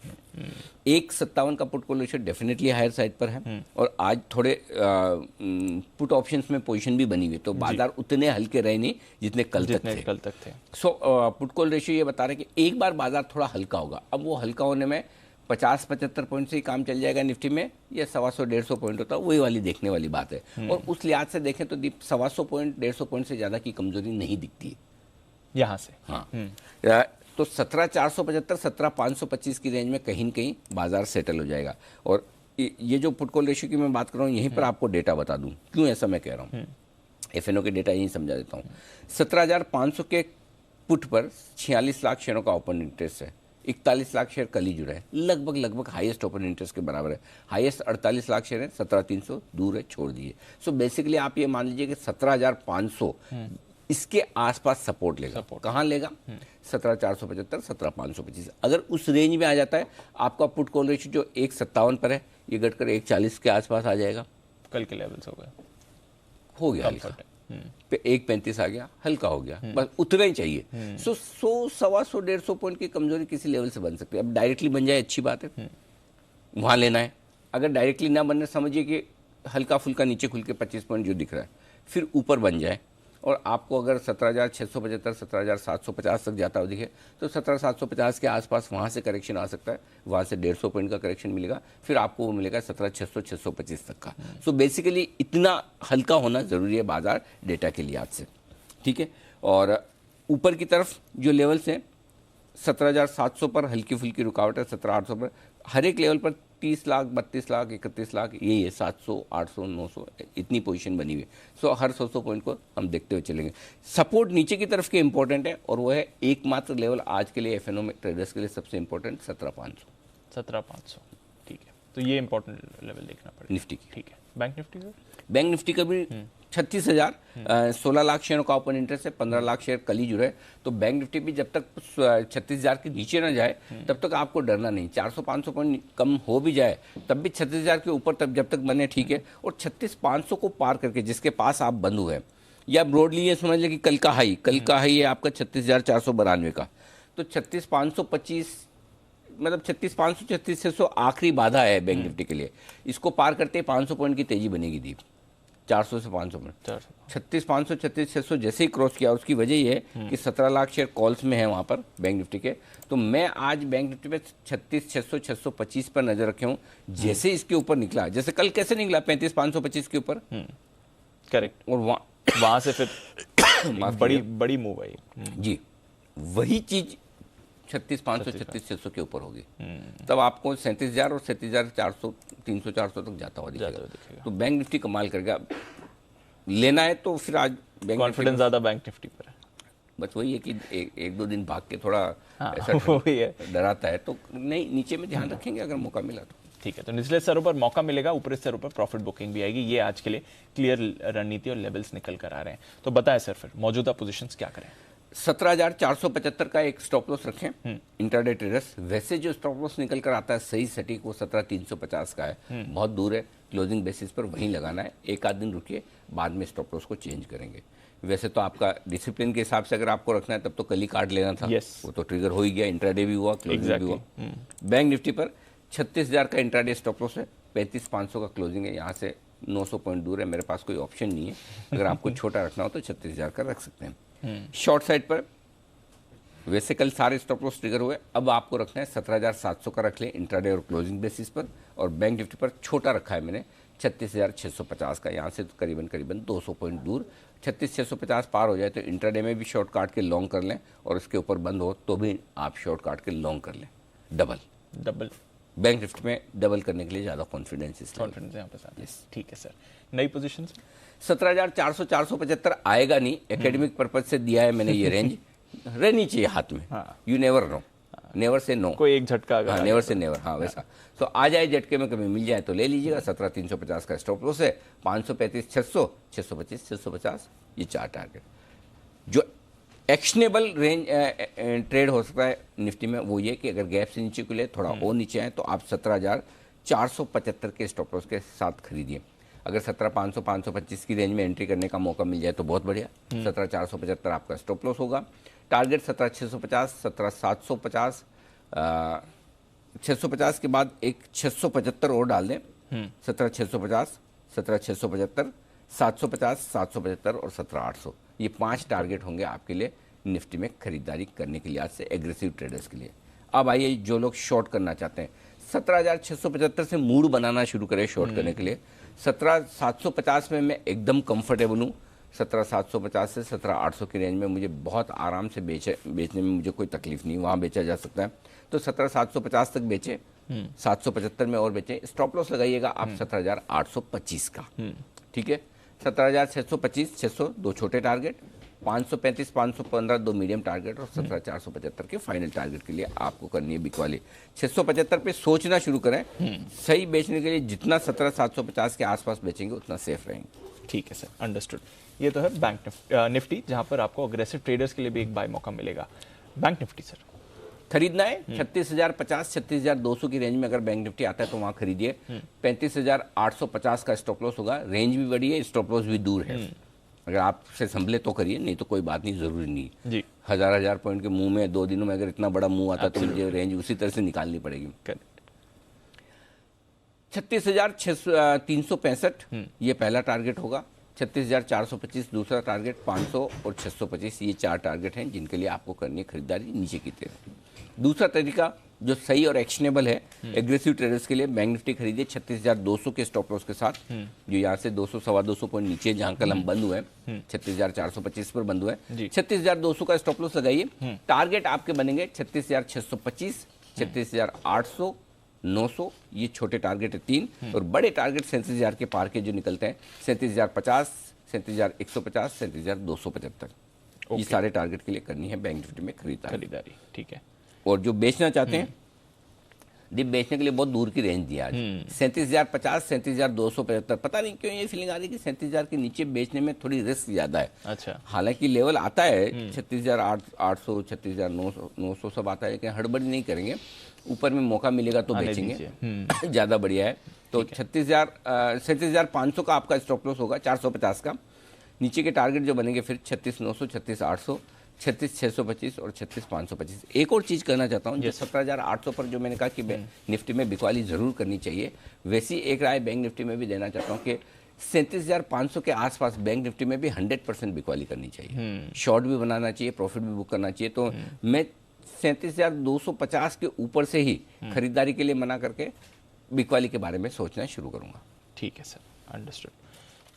1.57 का put call ratio definitely higher side पर है। और आज थोड़े पुट ऑप्शंस में पोजीशन भी बनी हुई, तो बाजार उतने हल्के रहे नहीं जितने कल तक थे। सो पुट कॉल रेशियो ये बता रहे कि एक बार बाजार थोड़ा हल्का होगा। अब वो हल्का होने में 50-75 पॉइंट से ही काम चल जाएगा निफ्टी में, या 125-150 पॉइंट होता है, वही वाली देखने वाली बात है। और उस लिहाज से देखें तो 125 पॉइंट 150 पॉइंट से ज्यादा की कमजोरी नहीं दिखती है यहाँ से। हाँ, तो 17,475, 17,525 की रेंज में कहीं न कहीं बाजार सेटल हो जाएगा। और ये जो पुट कॉल रेशियो की मैं बात कर रहा हूँ, यहीं पर आपको डेटा बता दूं क्यों ऐसा मैं कह रहा हूँ। एफएनओ के डेटा यही समझा देता हूँ। 17,500 के पुट पर 46 लाख शेयरों का ओपन इंटरेस्ट है। 41 लाख शेयर कल ही जुड़ा है, लगभग हाईएस्ट ओपन इंटरेस्ट के बराबर है। हाईएस्ट 48 लाख शेयर है, 17,300 दूर है, छोड़ दिए। सो बेसिकली आप ये मान लीजिए कि 17,500 इसके आसपास सपोर्ट लेगा। कहाँ लेगा? 17,475, 17,525। अगर उस रेंज में आ जाता है, आपका पुट कॉल रेशियो जो 1.57 पर है, ये घटकर 1.40 के आसपास आ जाएगा। कल के लेवल्स हो गया हल्का, 1.35 आ गया, हल्का हो गया, बस उतना ही चाहिए। सो 100, 125, 150 पॉइंट की कमजोरी किसी लेवल से बन सकती है। अब डायरेक्टली बन जाए अच्छी बात है, वहां लेना है। अगर डायरेक्टली ना बनने, समझिए कि हल्का फुल्का नीचे खुल के 25 पॉइंट जो दिख रहा है, फिर ऊपर बन जाए और आपको अगर 17,675, 17,750 तक जाता हो दिखे, तो 17,750 के आसपास वहाँ से करेक्शन आ सकता है। वहाँ से 150 पॉइंट का करेक्शन मिलेगा, फिर आपको वो मिलेगा 17,600, 625 तक का। सो बेसिकली इतना हल्का होना ज़रूरी है बाजार डेटा के लिहाज से, ठीक है। और ऊपर की तरफ जो लेवल्स हैं 17,700 पर हल्की फुल्की रुकावट है, 17,800 पर, हर एक लेवल पर 30 लाख, 32 लाख, 31 लाख, यही है 700, 800, 900 इतनी पोजीशन बनी हुई है। सो हर 100 पॉइंट को हम देखते हुए चलेंगे। सपोर्ट नीचे की तरफ के इंपॉर्टेंट है और वो है एकमात्र लेवल आज के लिए एफएनओ में ट्रेडर्स के लिए सबसे इंपॉर्टेंट 17,500। 17,500, ठीक है, तो ये इंपॉर्टेंट लेवल देखना पड़ेगा निफ्टी की। ठीक है, bank Nifty sir? Bank Nifty का भी 36,000, 16 लाख शेयरों का ओपन इंटरेस्ट है, 15 लाख शेयर कल ही जुड़े। तो बैंक निफ्टी भी जब तक 36,000 के नीचे ना जाए तब तक आपको डरना नहीं। 400-500 पॉइंट कम हो भी जाए तब भी 36,000 के ऊपर तब जब तक बने ठीक है। और 36,500 को पार करके जिसके पास आप बंद हुए, या ब्रॉडली ये समझ लें कि कल का हाई है आपका 36,492 का, तो 36,525 मतलब 36,500, 36,600 आखिरी बाधा है बैंक निफ्टी के लिए। इसको पार करते 500 पॉइंट की तेजी बनेगी दीप, 400 से 500 में। 36,500, 36,600 जैसे ही क्रॉस किया, उसकी वजह ये है कि 17 लाख शेयर कॉल्स में है वहाँ पर बैंक निफ्टी के। तो मैं आज बैंक निफ्टी पे 36,600, 625 पर नजर रखे हूँ। जैसे इसके ऊपर निकला, जैसे कल कैसे निकला 35,525 के ऊपर, करेक्ट, और वहाँ से फिर बड़ी मूव आई जी, वही चीज 36,500, 36,600 के ऊपर होगी, तब आपको 37,000 और 37,400, 300, 400 तक जाता हुआ दिखेगा। तो बैंक निफ्टी कमाल करेगा। लेना है तो फिर आज बैंक कॉन्फिडेंस ज्यादा बैंक निफ्टी पर है। बस वही है कि एक दो दिन भाग के थोड़ा ऐसा वही है, डराता है, तो नहीं, नीचे में ध्यान रखेंगे अगर मौका मिला तो। ठीक है, तो निचले स्तरों पर मौका मिलेगा, ऊपरी स्तरों पर प्रॉफिट बुकिंग भी आएगी। ये आज के लिए क्लियर रणनीति और लेवल्स निकल कर आ रहे हैं। तो बताएं सर, फिर मौजूदा पोजीशंस क्या करें? 17,475 का एक स्टॉप लॉस रखें इंट्राडे ट्रेडर्स। वैसे जो स्टॉप लॉस निकल कर आता है सही सटीक वो 17,350 का है, बहुत दूर है, क्लोजिंग बेसिस पर वहीं लगाना है। एक आध दिन रुकिए, बाद में स्टॉप लॉस को चेंज करेंगे। वैसे तो आपका डिसिप्लिन के हिसाब से अगर आपको रखना है तब तो कल ही काट लेना था, वो तो ट्रिगर हो ही गया, इंट्राडे भी हुआ, क्लोजिंग भी हुआ। बैंक निफ्टी पर 36,000 का इंट्राडे स्टॉप लॉस है, 35,500 का क्लोजिंग है, यहाँ से 900 पॉइंट दूर है। मेरे पास कोई ऑप्शन नहीं है, अगर आपको छोटा रखना हो तो 36,000 का रख सकते हैं। शॉर्ट साइड पर वैसे कल सारे स्टॉप लॉस ट्रिगर हुए, अब आपको रखना है 17,700 का रख लें इंट्राडे और क्लोजिंग बेसिस पर। और बैंक निफ्टी पर छोटा रखा है मैंने 36,650 का, यहाँ से तो करीबन 200 पॉइंट दूर। 36,650 पार हो जाए तो इंट्राडे में भी शॉर्ट काट के लॉन्ग कर लें, और उसके ऊपर बंद हो तो भी आप शॉर्ट काट के लॉन्ग कर लें। डबल बैंक निफ्टी में डबल करने के लिए ज़्यादा कॉन्फिडेंस यहाँ पे साथ। यस, ठीक है सर। नई पोजीशन 17,400, 475 आएगा नहीं, एकेडमिक पर्पज से दिया है मैंने ये रेंज, रहनी चाहिए हाथ में। You never know, never say no, कोई एक झटका, नेवर से नेवर, हाँ वैसा। तो आ जाए झटके में, कभी मिल जाए तो ले लीजिएगा। 17,350 का स्टॉप लॉस है, 535, 600, 625, 650, ये 4 टारगेट। जो एक्शनेबल रेंज ट्रेड हो सकता है निफ्टी में वो ये कि अगर गैप से नीचे खुले, थोड़ा और नीचे आए तो आप 17,475 के स्टॉप लॉस के साथ खरीदिए। अगर 17,500, 525 की रेंज में एंट्री करने का मौका मिल जाए तो बहुत बढ़िया। 17,475 आपका स्टॉप लॉस होगा। टारगेट 17,650, 17,750, 650 के बाद एक 675 और डाल दें, 17,650, 17,675, 750, 775 और 17,800, ये 5 टारगेट होंगे आपके लिए निफ्टी में खरीदारी करने के लिए आज से एग्रेसिव ट्रेडर्स के लिए। अब आइए जो लोग शॉर्ट करना चाहते हैं, 17,675 से मूड बनाना शुरू करें शॉर्ट करने के लिए। 17,750 में मैं एकदम कंफर्टेबल हूँ। 17,750 से 17,800 की रेंज में मुझे बहुत आराम से बेचने में मुझे कोई तकलीफ नहीं, वहाँ बेचा जा सकता है। तो 17,750 तक बेचे, 775 में और बेचें। स्टॉप लॉस लगाइएगा आप 17,825 का, ठीक है। 17,625, 600 दो छोटे टारगेट, 535, 515 दो मीडियम टारगेट, और 17,475 के फाइनल टारगेट के लिए आपको करनी है बिक वाली। 675 पे सोचना शुरू करें, सही बेचने के लिए जितना 17,750 के आसपास बेचेंगे उतना सेफ रहेंगे। ठीक है सर, अंडरस्टूड। ये तो है बैंक निफ्टी, जहां पर आपको अग्रेसिव ट्रेडर्स के लिए भी एक बाय मौका मिलेगा। बैंक निफ्टी सर खरीदना है 36,050, 36,200 की रेंज में अगर बैंक निफ्टी आता है तो वहां खरीदिए। 35,850 का स्टॉप लॉस होगा, रेंज भी बड़ी है, स्टॉप लॉस भी दूर है। अगर आपसे संभले तो करिए, नहीं तो कोई बात नहीं, जरूरी नहीं जी। हजार पॉइंट के मुंह में 2 दिनों में अगर इतना बड़ा मुंह आता तो मुझे रेंज उसी तरह से निकालनी पड़ेगी। 36,365 ये पहला टारगेट होगा। 36,425 दूसरा टारगेट, 500 और 625 ये 4 टारगेट हैं जिनके लिए आपको करनी है खरीदारी नीचे की तरफ। दूसरा तरीका जो सही और एक्शनेबल है, एग्रेसिव ट्रेडर्स के लिए बैंक निफ्टी खरीदिए 36,200 के स्टॉप लॉस के साथ, जो यहाँ से 200 सवा 200 पॉइंट नीचे जहाँ कल हम बंद हुए, 36,425 पर बंद हुए, 36,200 का स्टॉप लॉस लगाइए। टारगेट आपके बनेंगे 36,625, 36,800, 900, ये छोटे टारगेट है 3, और बड़े टारगेट 37,000 के पार के जो निकलते हैं 37,050, 37,150, 37,275, ये सारे टारगेट के लिए करनी है बैंक निफ्टी में खरीदारी। ठीक है। और जो बेचना चाहते हैं, डिप बेचने के लिए बहुत दूर की रेंज दिया आज, 37,050, 37,275। पता नहीं क्यों ये फीलिंग आ रही है कि 37,000 के नीचे बेचने में थोड़ी रिस्क ज्यादा है। अच्छा। हालांकि लेवल आता है 36,800, 36,900 सब आता है, लेकिन हड़बड़ी नहीं करेंगे, ऊपर में मौका मिलेगा तो बेचेंगे, ज्यादा बढ़िया है। तो 37,500 का आपका स्टॉप लॉस होगा, 450 का। नीचे के टारगेट जो बनेंगे फिर 36,900, 36,800, 36,625 और 36,525। एक और चीज करना चाहता हूँ, 17,800 पर जो मैंने कहा कि निफ्टी में बिकवाली जरूर करनी चाहिए, वैसी एक राय बैंक निफ्टी में भी देना चाहता हूँ कि 37,500 के आसपास बैंक निफ्टी में भी 100% बिकवाली करनी चाहिए, शॉर्ट भी बनाना चाहिए, प्रॉफिट भी बुक करना चाहिए। तो मैं 37,250 के ऊपर से ही खरीदारी के लिए मना करके बिकवाली के बारे में सोचना शुरू करूंगा। ठीक है सर, अंडरस्टूड।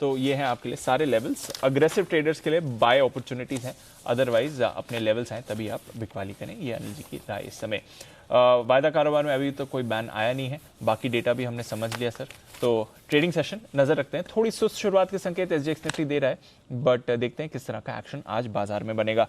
तो ये हैं आपके लिए सारे लेवल्स। अग्रेसिव ट्रेडर्स के लिए बाय अपॉर्चुनिटीज हैं, अदरवाइज अपने लेवल्स हैं तभी आप बिकवाली करें, ये अनिल जी की राय इस समय। वायदा कारोबार में अभी तो कोई बैन आया नहीं है, बाकी डेटा भी हमने समझ लिया सर। तो ट्रेडिंग सेशन नजर रखते हैं, थोड़ी सुस्त शुरुआत के संकेत एसजीएक्स निफ्टी दे रहा है, बट देखते हैं किस तरह का एक्शन आज बाजार में बनेगा।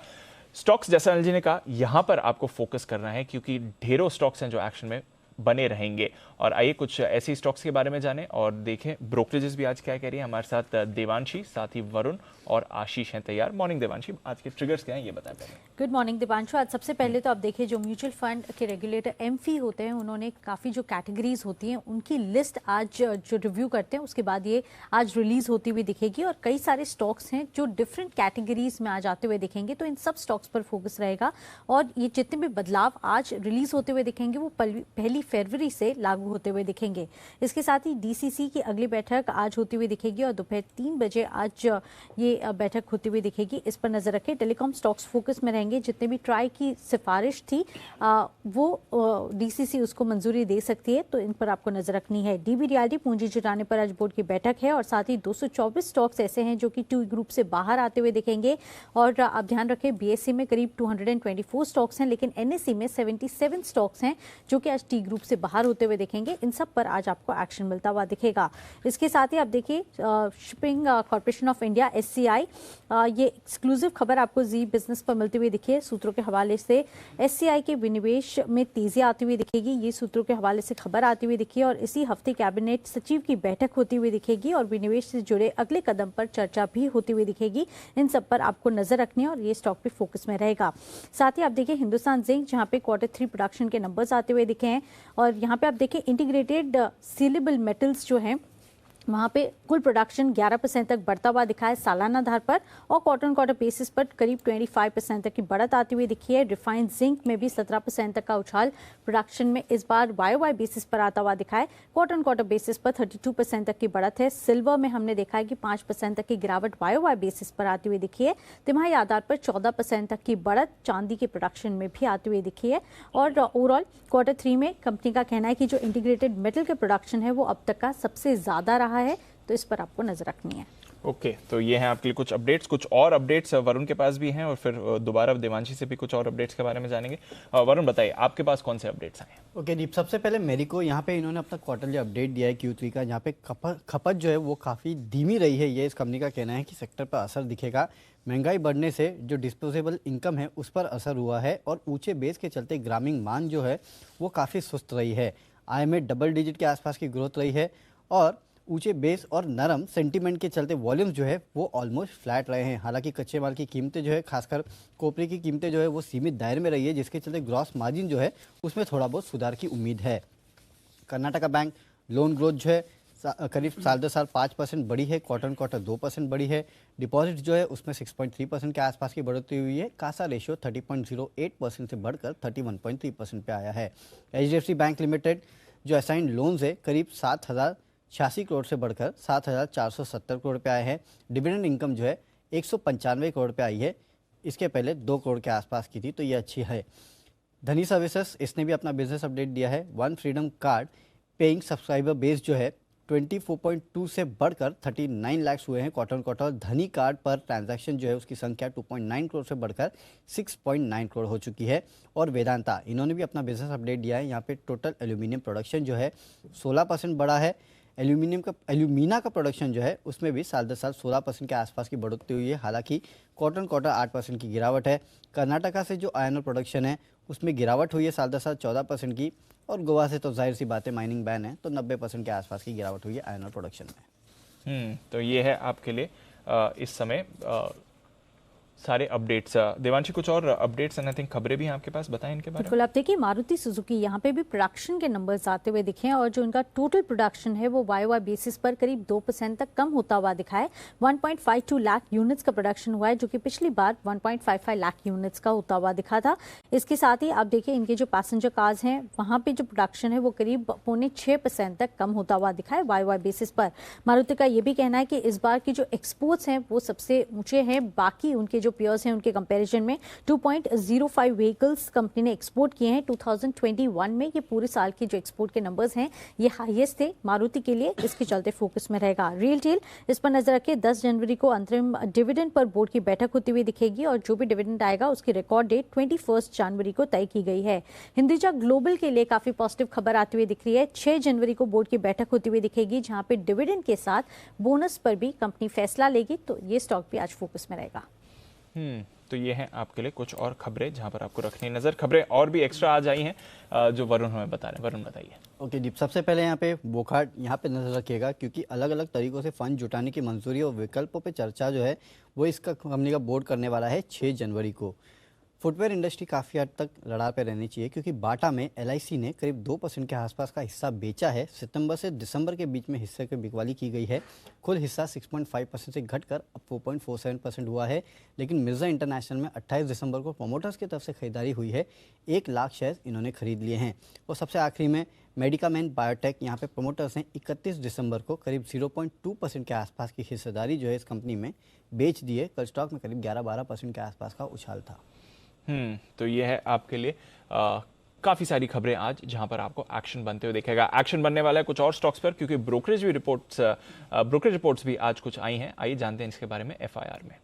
स्टॉक्स, जैसा अनिल जी ने कहा, यहां पर आपको फोकस करना है क्योंकि ढेरों स्टॉक्स हैं जो एक्शन में बने रहेंगे। और आइए कुछ ऐसी स्टॉक्स के बारे में जानें और देखें ब्रोकरेजेस भी आज क्या कह रही है। हमारे साथ देवांशी, साथ ही वरुण और आशीष हैं तैयार। मॉर्निंग देवांशी, आज के ट्रिगर्स क्या हैं ये बताएं पहले। Good morning Divanshu. आज सबसे पहले तो आप देखिए, जो म्यूचुअल फंड के रेगुलेटर एमफी होते हैं, उन्होंने काफ़ी जो कैटेगरीज होती हैं उनकी लिस्ट आज जो रिव्यू करते हैं उसके बाद ये आज रिलीज होती हुई दिखेगी, और कई सारे स्टॉक्स हैं जो डिफरेंट कैटेगरीज में आज आते हुए दिखेंगे, तो इन सब स्टॉक्स पर फोकस रहेगा। और ये जितने भी बदलाव आज रिलीज होते हुए दिखेंगे वो 1 फरवरी से लागू होते हुए दिखेंगे। इसके साथ ही डीसीसी की अगली बैठक आज होती हुई दिखेगी और दोपहर 3 बजे आज ये बैठक होती हुई दिखेगी, इस पर नजर रखें। टेलीकॉम स्टॉक्स फोकस में रहेंगे, जितने भी ट्राई की सिफारिश थी वो डीसीसी उसको मंजूरी दे सकती है, तो इन पर आपको नजर रखनी है। डीबी रियल्टी पूंजी जुटाने पर आज बोर्ड की बैठक है, और साथ ही 224 स्टॉक्स ऐसे हैं जो कि टी ग्रुप से बाहर आते हुए दिखेंगे। और आप ध्यान रखें, बीएससी में करीब 224 स्टॉक्स हैं, लेकिन एनएससी में 77 स्टॉक्स हैं जो कि आज टी ग्रुप से बाहर होते हुए दिखेंगे। इन सब पर आज आपको एक्शन मिलता हुआ दिखेगा। इसके साथ ही आप देखिए, shipping corporation of India SCI, ये एक्सक्लूसिव खबर आपको जी बिजनेस पर मिलती हुई दिखी है। सूत्रों के हवाले से एससीआई के विनिवेश में तेजी आती हुई दिखेगी, ये सूत्रों के हवाले से खबर आती हुई दिखी है। और इसी हफ्ते कैबिनेट सचिव की बैठक होती हुई दिखेगी और विनिवेश से जुड़े अगले कदम पर चर्चा भी होती हुई दिखेगी। इन सब पर आपको नजर रखनी है और ये स्टॉक भी फोकस में रहेगा। साथ ही आप देखिए हिंदुस्तान जिंक, जहां पे Q3 प्रोडक्शन के नंबर्स आते हुए दिखे हैं, और यहाँ पे आप देखिए इंटीग्रेटेड सीलेबल मेटल्स जो हैं वहाँ पे कुल प्रोडक्शन 11% तक बढ़ता हुआ दिखा है सालाना आधार पर, और क्वार्टर बेसिस पर करीब 25% तक की बढ़त आती हुई दिखी है। रिफाइंड जिंक में भी 17% तक का उछाल प्रोडक्शन में इस बार वाई बेसिस पर आता हुआ दिखा है। क्वार्टर बेसिस पर 32% तक की बढ़त है। सिल्वर में हमने देखा है कि 5% तक की गिरावट वाई बेसिस पर आती हुई दिखी है। तिमाही आधार पर 14% तक की बढ़त चांदी के प्रोडक्शन में भी आती हुई दिखी है। और ओवरऑल Q3 में कंपनी का कहना है कि जो इंटीग्रेटेड मेटल के प्रोडक्शन है वो अब तक का सबसे ज्यादा रहा है, तो इस पर आपको नजर रखनी है। ओके, तो ये हैं आपके लिए कुछ अपडेट्स। कुछ और अपडेट्स वरुण के पास भी हैं, और फिर दोबारा देवांशी से भी कुछ और अपडेट्स के बारे में जानेंगे। वरुण, बताइए आपके पास कौन से अपडेट्स आए हैं? ओके दीप, सबसे पहले मेरिको, यहाँ पे इन्होंने अपना क्वार्टरली अपडेट दिया है Q3 का, जहाँ पे खपत जो है वो काफ़ी धीमी रही है। ये इस कंपनी का कहना है कि सेक्टर पर असर दिखेगा। महंगाई बढ़ने से जो डिस्पोजेबल इनकम है उस पर असर हुआ है, और ऊंचे बेस के चलते ग्रामीण मांग जो है वो काफ़ी सुस्त रही है। आय में डबल डिजिट के आसपास की ग्रोथ रही है, और ऊंचे बेस और नरम सेंटीमेंट के चलते वॉल्यूम्स जो है वो ऑलमोस्ट फ्लैट रहे हैं। हालांकि कच्चे माल की कीमतें जो है, खासकर कॉपर की कीमतें जो है वो सीमित दायरे में रही है, जिसके चलते ग्रॉस मार्जिन जो है उसमें थोड़ा बहुत सुधार की उम्मीद है। कर्नाटका बैंक लोन ग्रोथ जो है करीब साल 2 साल 5% बढ़ी है, क्वार्टर 2% बढ़ी है। डिपॉजिट जो है उसमें 6.3% के आसपास की बढ़ोतरी हुई है। कासा रेशियो 30.08% से बढ़कर 31.3% पे आया है। HDFC बैंक लिमिटेड जो असाइंड लोन्स है करीब 7,086 करोड़ से बढ़कर 7,470 करोड़ पे आए हैं। डिविडेंड इनकम जो है 195 करोड़ पे आई है, इसके पहले 2 करोड़ के आसपास की थी, तो ये अच्छी है। धनी सर्विसेज इसने भी अपना बिजनेस अपडेट दिया है। One freedom card paying subscriber base जो है 24.2 से बढ़कर 39 लाख हुए हैं क्वार्टर क्वार्टर। धनी कार्ड पर ट्रांजैक्शन जो है उसकी संख्या 2.9 करोड़ से बढ़कर 6.9 करोड़ हो चुकी है। और वेदांता इन्होंने भी अपना बिजनेस अपडेट दिया है। यहाँ पे टोटल एल्यूमिनियम प्रोडक्शन जो है 16% बढ़ा है। एल्यूमिना का प्रोडक्शन जो है उसमें भी साल दर साल 16% के आसपास की बढ़ोतरी हुई है। हालांकि क्वार्टर क्वार्टर 8% की गिरावट है। कर्नाटका से जो आयरन प्रोडक्शन है उसमें गिरावट हुई है साल दर साल 14% की। और गोवा से तो जाहिर सी बात है माइनिंग बैन है, तो 90% के आसपास की गिरावट हुई है आयरन प्रोडक्शन में। तो ये है आपके लिए इस समय सारे अपडेट्स। देवांशी, कुछ और अपडेट्स एंड आई थिंक खबरें भी हैं आपके पास, बताएं इनके बारे में। बिल्कुल, आप देखिए मारुति सुजुकी यहाँ पे भी प्रोडक्शन के नंबर्स आते हुए दिखे हैं और जो इनका टोटल प्रोडक्शन है वो वाई बेसिस पर करीब 2% तक कम होता हुआ दिखा है। 1.52 लाख यूनिट्स का प्रोडक्शन हुआ है, जो कि पिछली बार 1.55 लाख यूनिट्स का होता हुआ दिखा था। इसके साथ ही आप देखिए इनके जो पैसेंजर कार्स हैं वहाँ पे जो प्रोडक्शन है वो करीब 6.5% तक कम होता हुआ दिखा है वाई बेसिस पर। मारुति का ये भी कहना है कि इस बार की जो एक्सपोर्ट्स हैं वो सबसे ऊंचे हैं, बाकी उनके जो पेयर्स हैं उनके कंपैरिजन में। 2.05 व्हीकल्स कंपनी ने एक्सपोर्ट किए हैं 2021 में। ये पूरे साल के जो एक्सपोर्ट के नंबर्स हैं ये हाईएस्ट थे मारुति के लिए, इसके चलते फोकस में रहेगा। रिटेल इस पर नजर रखें। 10 जनवरी को अंतरिम डिविडेंड पर बोर्ड की बैठक होती हुई दिखेगी और जो भी डिविडेंड आएगा उसकी रिकॉर्ड डेट 21 जनवरी को तय की गई है। हिंदुजा ग्लोबल के लिए काफी पॉजिटिव खबर आती हुई दिख रही है। 6 जनवरी को बोर्ड की बैठक होती हुई दिखेगी जहां पे डिविडेंड के साथ बोनस पर भी कंपनी फैसला लेगी, तो ये स्टॉक भी आज फोकस में रहेगा। तो ये है आपके लिए कुछ और खबरें जहां पर आपको रखनी नजर। खबरें और भी एक्स्ट्रा आज आई हैं जो वरुण हमें बता रहे हैं। वरुण बताइए। ओके दीप, सबसे पहले यहाँ पे वोखार्ड यहाँ पे नजर रखिएगा, क्योंकि अलग अलग तरीकों से फंड जुटाने की मंजूरी और विकल्पों पे चर्चा जो है वो इसका कंपनी का बोर्ड करने वाला है 6 जनवरी को। फुटवेयर इंडस्ट्री काफ़ी हद तक लड़ाई पे रहनी चाहिए, क्योंकि बाटा में LIC ने करीब 2% के आसपास का हिस्सा बेचा है। सितंबर से दिसंबर के बीच में हिस्से की बिकवाली की गई है। कुल हिस्सा 6.5% से घटकर अब 4.47% हुआ है। लेकिन मिर्जा इंटरनेशनल में 28 दिसंबर को प्रोमोटर्स की तरफ से खरीदारी हुई है। 1 लाख शेयर इन्होंने खरीद लिए हैं। और सबसे आखिरी में मेडिकामेन बायोटेक, यहाँ पे प्रोमोटर्स ने 31 दिसंबर को करीब 0.2% के आसपास की हिस्सेदारी जो है इस कंपनी में बेच दी है। कल स्टॉक में करीब 11-12% के आसपास का उछाल था। तो ये है आपके लिए काफी सारी खबरें आज जहां पर आपको एक्शन बनते हुए दिखेगा। एक्शन बनने वाला है कुछ और स्टॉक्स पर, क्योंकि ब्रोकरेज रिपोर्ट्स भी आज कुछ आई हैं। आइए जानते हैं इसके बारे में FIR में।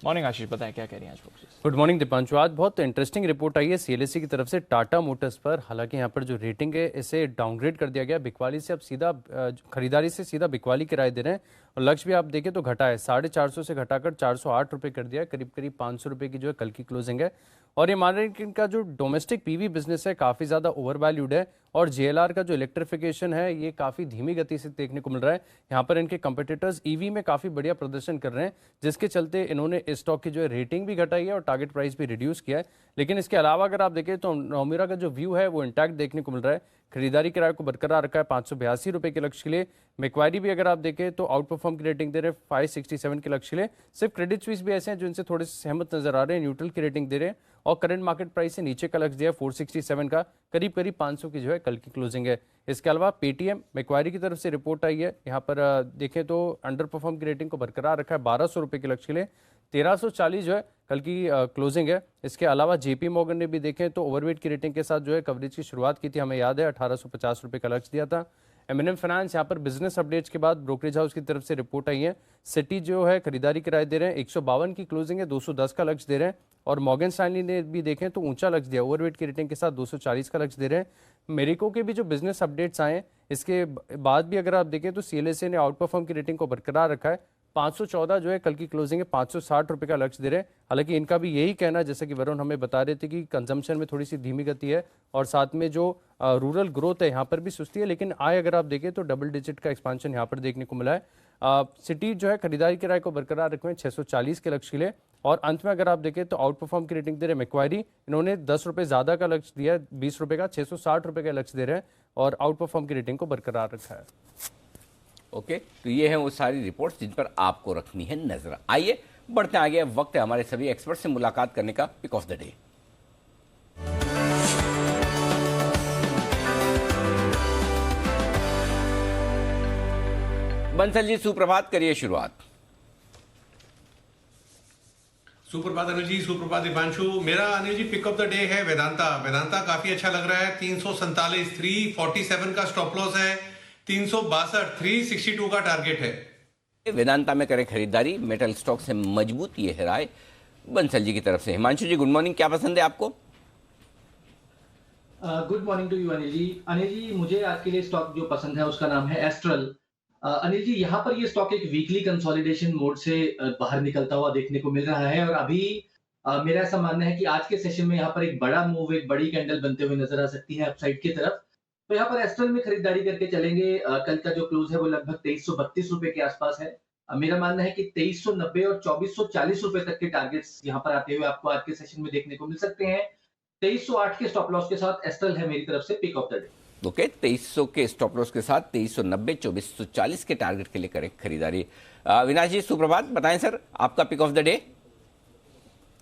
मॉर्निंग आशीष, बताएं क्या कह रही हैं आज ब्रोकरेज। Good morning Deepanshu. आज बहुत इंटरेस्टिंग रिपोर्ट आई है CLSC की तरफ से टाटा मोटर्स पर। हालांकि यहाँ पर जो रेटिंग है इसे डाउनग्रेड कर दिया गया। बिकवाली से अब सीधा खरीदारी से सीधा बिकवाली की राय दे रहे हैं। और लक्ष्य भी आप देखें तो घटा है, 450 से घटाकर 408 रुपये कर दिया है। करीब करीब 500 रुपये की जो है कल की क्लोजिंग है। और ये मान रहे हैं कि इनका जो डोमेस्टिक PV बिजनेस है काफ़ी ज़्यादा ओवर वैल्यूड है। और JLR का जो इलेक्ट्रिफिकेशन है ये काफ़ी धीमी गति से देखने को मिल रहा है। यहाँ पर इनके कंपटीटर्स EV में काफ़ी बढ़िया प्रदर्शन कर रहे हैं, जिसके चलते इन्होंने इस स्टॉक की जो है रेटिंग भी घटाई है और टारगेट प्राइस भी रिड्यूस किया है। लेकिन इसके अलावा अगर आप देखें तो नोमिरा का जो व्यू है वो इंटैक्ट देखने को मिल रहा है। खरीदारी किराए को बरकरार रखा है 582 रुपये के लक्ष्य के लिए। मैक्वारी भी अगर आप देखें तो आउट परफॉर्म की रेटिंग दे रहे हैं 567 के लक्ष्य के लिए। सिर्फ क्रेडिट स्विस भी ऐसे हैं जो इनसे थोड़े से सहमत नजर आ रहे हैं, न्यूट्रल की रेटिंग दे रहे हैं। और करंट मार्केट प्राइस से नीचे का लक्ष्य दिया है 467 का, करीब करीब 500 की जो है कल की क्लोजिंग है। इसके अलावा पेटीएम मैक्वारी की तरफ से रिपोर्ट आई है। यहाँ पर देखें तो अंडर परफॉर्म की रेटिंग को बरकरार रखा है 1200 रुपये के लक्ष्य के लिए। 1340 जो है कल की क्लोजिंग है। इसके अलावा JP मॉर्गन ने भी देखें तो ओवरवेट की रेटिंग के साथ जो है कवरेज की शुरुआत की थी, हमें याद है 1850 रुपये का लक्ष्य दिया था। M&M फाइनेंस यहाँ पर बिजनेस अपडेट्स के बाद ब्रोकरेज हाउस की तरफ से रिपोर्ट आई है। सिटी जो है खरीदारी किराए दे रहे हैं 152 की क्लोजिंग है, 210 का लक्ष्य दे रहे हैं। और मॉर्गन स्टैनली ने भी देखें तो ऊंचा लक्ष्य दिया, ओवरवेट की रेटिंग के साथ 240 का लक्ष्य दे रहे हैं। मेरिको के भी जो बिजनेस अपडेट्स आए हैं इसके बाद भी अगर आप देखें तो CLSA ने आउट परफॉर्म की रेटिंग को बरकरार रखा है। 514 जो है कल की क्लोजिंग है, 560 रुपये का लक्ष्य दे रहे हैं। हालांकि इनका भी यही कहना है, जैसे कि वरुण हमें बता रहे थे, कि कंजम्पशन में थोड़ी सी धीमी गति है और साथ में जो रूरल ग्रोथ है यहाँ पर भी सुस्ती है। लेकिन आय अगर आप देखें तो डबल डिजिट का एक्सपांशन यहाँ पर देखने को मिला है। सिटी जो है खरीदारी किराए को बरकरार रखे हैं 640 के लक्ष्य के लिए। और अंत में अगर आप देखें तो आउट परफॉर्म की रेटिंग दे रहे हैं मैक्वारी, इन्होंने 10 रुपये ज़्यादा का लक्ष्य दिया है, 20 रुपये का, 660 रुपये का लक्ष्य दे रहे हैं और आउट परफॉर्म की रेटिंग को बरकरार रखा है। ओके, तो ये हैं वो सारी रिपोर्ट्स जिन पर आपको रखनी है नजर। आइए बढ़ते आगे, वक्त है हमारे सभी एक्सपर्ट से मुलाकात करने का। Pick of the day. Bansal ji सुप्रभात, करिए शुरुआत। सुप्रभात अनिल जी, सुप्रभात दीपांशु। मेरा Anil ji pick of the day है वेदांता। वेदांता काफी अच्छा लग रहा है। 347 347 का स्टॉप लॉस है, 362 362 का टारगेट है। वेदांता में करें खरीदारी, मेटल स्टॉक से मजबूत ये है राय बंसल जी की तरफ से। हिमांशु जी गुड मॉर्निंग, क्या पसंद है आपको? Good morning to you Anil ji. Anil ji, मुझे आज के लिए स्टॉक जो पसंद है उसका नाम है एस्ट्रल। अनिल जी, यहाँ पर ये स्टॉक एक वीकली कंसोलिडेशन मोड से बाहर निकलता हुआ देखने को मिल रहा है और अभी मेरा ऐसा मानना है कि आज के सेशन में यहाँ पर एक बड़ा मूव, एक बड़ी कैंडल बनते हुए नजर आ सकती है अपसाइड की तरफ। तो यहाँ पर एस्ट्रल में खरीदारी करके चलेंगे। कल का जो क्लोज है वो लगभग 2332 रुपए के आसपास है। मेरा मानना है कि 2390 और 2440 रुपए तक के टारगेट्स यहाँ पर आते हुए आपको आज के सेशन में देखने को मिल सकते हैं। 2308 के स्टॉप लॉस के साथ एस्ट्रल है मेरी तरफ से pick of the day. Okay, 2300 के स्टॉप लॉस के साथ 2390 2440 के टारगेट के लिए करें खरीदारी। अविनाश जी सुप्रभात, बताएं सर आपका pick of the day.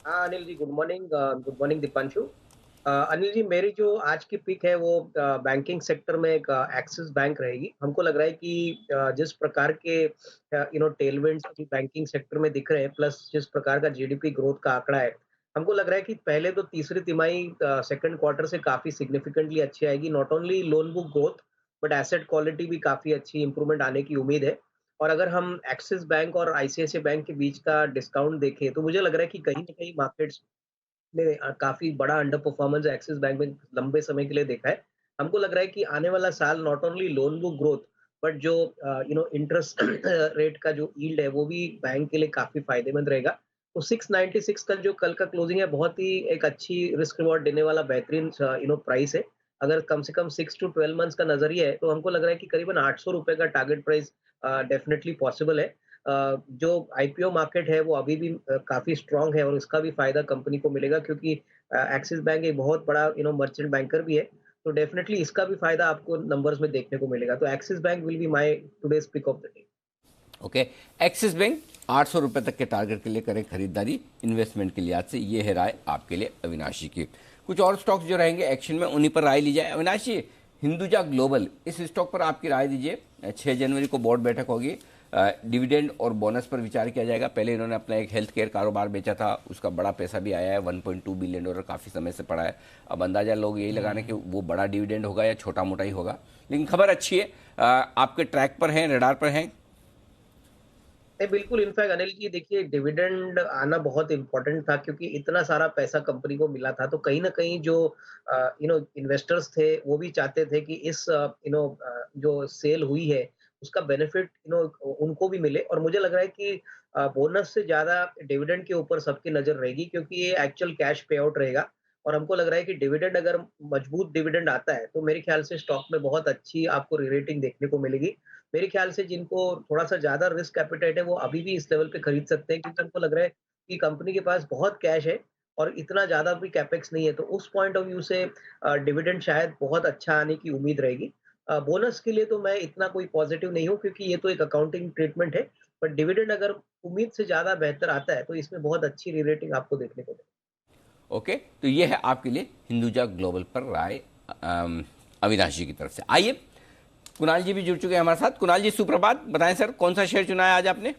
Anil ji good morning Deepanshu. Anil ji, मेरी जो आज की पिक है वो बैंकिंग सेक्टर में एक एक्सिस बैंक रहेगी। हमको लग रहा है कि जिस प्रकार के टेलविंड्स बैंकिंग सेक्टर में दिख रहे हैं, प्लस जिस प्रकार का जीडीपी ग्रोथ का आंकड़ा है, हमको लग रहा है कि पहले तो तीसरी तिमाही सेकंड क्वार्टर से काफी सिग्निफिकेंटली अच्छी आएगी। Not only loan book growth but asset quality भी काफी अच्छी इंप्रूवमेंट आने की उम्मीद है। और अगर हम एक्सिस बैंक और आईसीआईसीआई बैंक के बीच का डिस्काउंट देखें तो मुझे लग रहा है कि कहीं ना कहीं मार्केट्स ने काफी बड़ा अंडर परफॉर्मेंस एक्सिस बैंक में लंबे समय के लिए देखा है। हमको लग रहा है कि आने वाला साल not only loan book growth but जो इंटरेस्ट रेट का जो यील्ड है वो भी बैंक के लिए काफी फायदेमंद रहेगा। तो 696 का जो कल का क्लोजिंग है बहुत ही एक अच्छी रिस्क रिवॉर्ड देने वाला बेहतरीन प्राइस है। अगर कम से कम 6 to 12 मंथ्स का नजरिया है तो हमको लग रहा है कि करीबन 800 रुपए का टारगेट प्राइस डेफिनेटली पॉसिबल है। जो आईपीओ मार्केट है वो अभी भी काफी स्ट्रांग है और इसका भी फायदा कंपनी को मिलेगा क्योंकि एक्सिस बैंक एक बहुत बड़ा मर्चेंट बैंकर भी है। तो डेफिनेटली इसका भी फायदा आपको नंबर्स में देखने को मिलेगा। तो Axis Bank will be my today's pick of the day. Okay, Axis Bank 800 रुपए तक के टारगेट के लिए करें खरीदारी इन्वेस्टमेंट के लिहाज से। ये है राय आपके लिए अविनाशी की। कुछ और स्टॉक्स जो रहेंगे एक्शन में उन्हीं पर राय ली जाए। अविनाश जी, हिंदुजा ग्लोबल, इस स्टॉक पर आपकी राय दीजिए। 6 जनवरी को बोर्ड बैठक होगी, डिविडेंड और बोनस पर विचार किया जाएगा। पहले इन्होंने अपना एक हेल्थ केयर कारोबार बेचा था, उसका बड़ा पैसा भी आया है, $1.2 बिलियन काफ़ी समय से पड़ा है। अब अंदाजा लोग यही लगाने कि वो बड़ा डिविडेंड होगा या छोटा मोटा ही होगा, लेकिन खबर अच्छी है। आपके ट्रैक पर हैं, रडार पर हैं? बिल्कुल। इनफैक्ट अनिल जी देखिए, डिविडेंड आना बहुत इंपॉर्टेंट था क्योंकि इतना सारा पैसा कंपनी को मिला था। तो कहीं ना कहीं जो इन्वेस्टर्स थे वो भी चाहते थे कि इस जो सेल हुई है उसका बेनिफिट उनको भी मिले। और मुझे लग रहा है कि बोनस से ज्यादा डिविडेंड के ऊपर सबकी नजर रहेगी क्योंकि ये एक्चुअल कैश पे आउट रहेगा। और हमको लग रहा है कि डिविडेंड अगर मजबूत डिविडेंड आता है तो मेरे ख्याल से स्टॉक में बहुत अच्छी आपको रेटिंग देखने को मिलेगी। मेरे ख्याल से जिनको थोड़ा सा ज्यादा रिस्क एपिटाइट है वो अभी भी इस लेवल पे खरीद सकते हैं क्योंकि हमको लग रहा है कि कंपनी के पास बहुत कैश है और इतना ज्यादा भी कैपेक्स नहीं है। तो उस पॉइंट ऑफ व्यू से डिविडेंड शायद बहुत अच्छा आने की उम्मीद रहेगी। बोनस के लिए तो मैं इतना कोई पॉजिटिव नहीं हूँ क्योंकि ये तो एक अकाउंटिंग ट्रीटमेंट है। बट डिविडेंड अगर उम्मीद से ज्यादा बेहतर आता है तो इसमें बहुत अच्छी रीरेटिंग आपको देखने को मिलेगी। ओके, तो ये है आपके लिए हिंदुजा ग्लोबल पर राय अविनाश जी की तरफ से। आइए, कुणाल जी भी जुड़ चुके हैं हमारे साथ। कुणाल जी सुप्रभात, बताएं सर कौन सा शेयर चुना है आज आपने?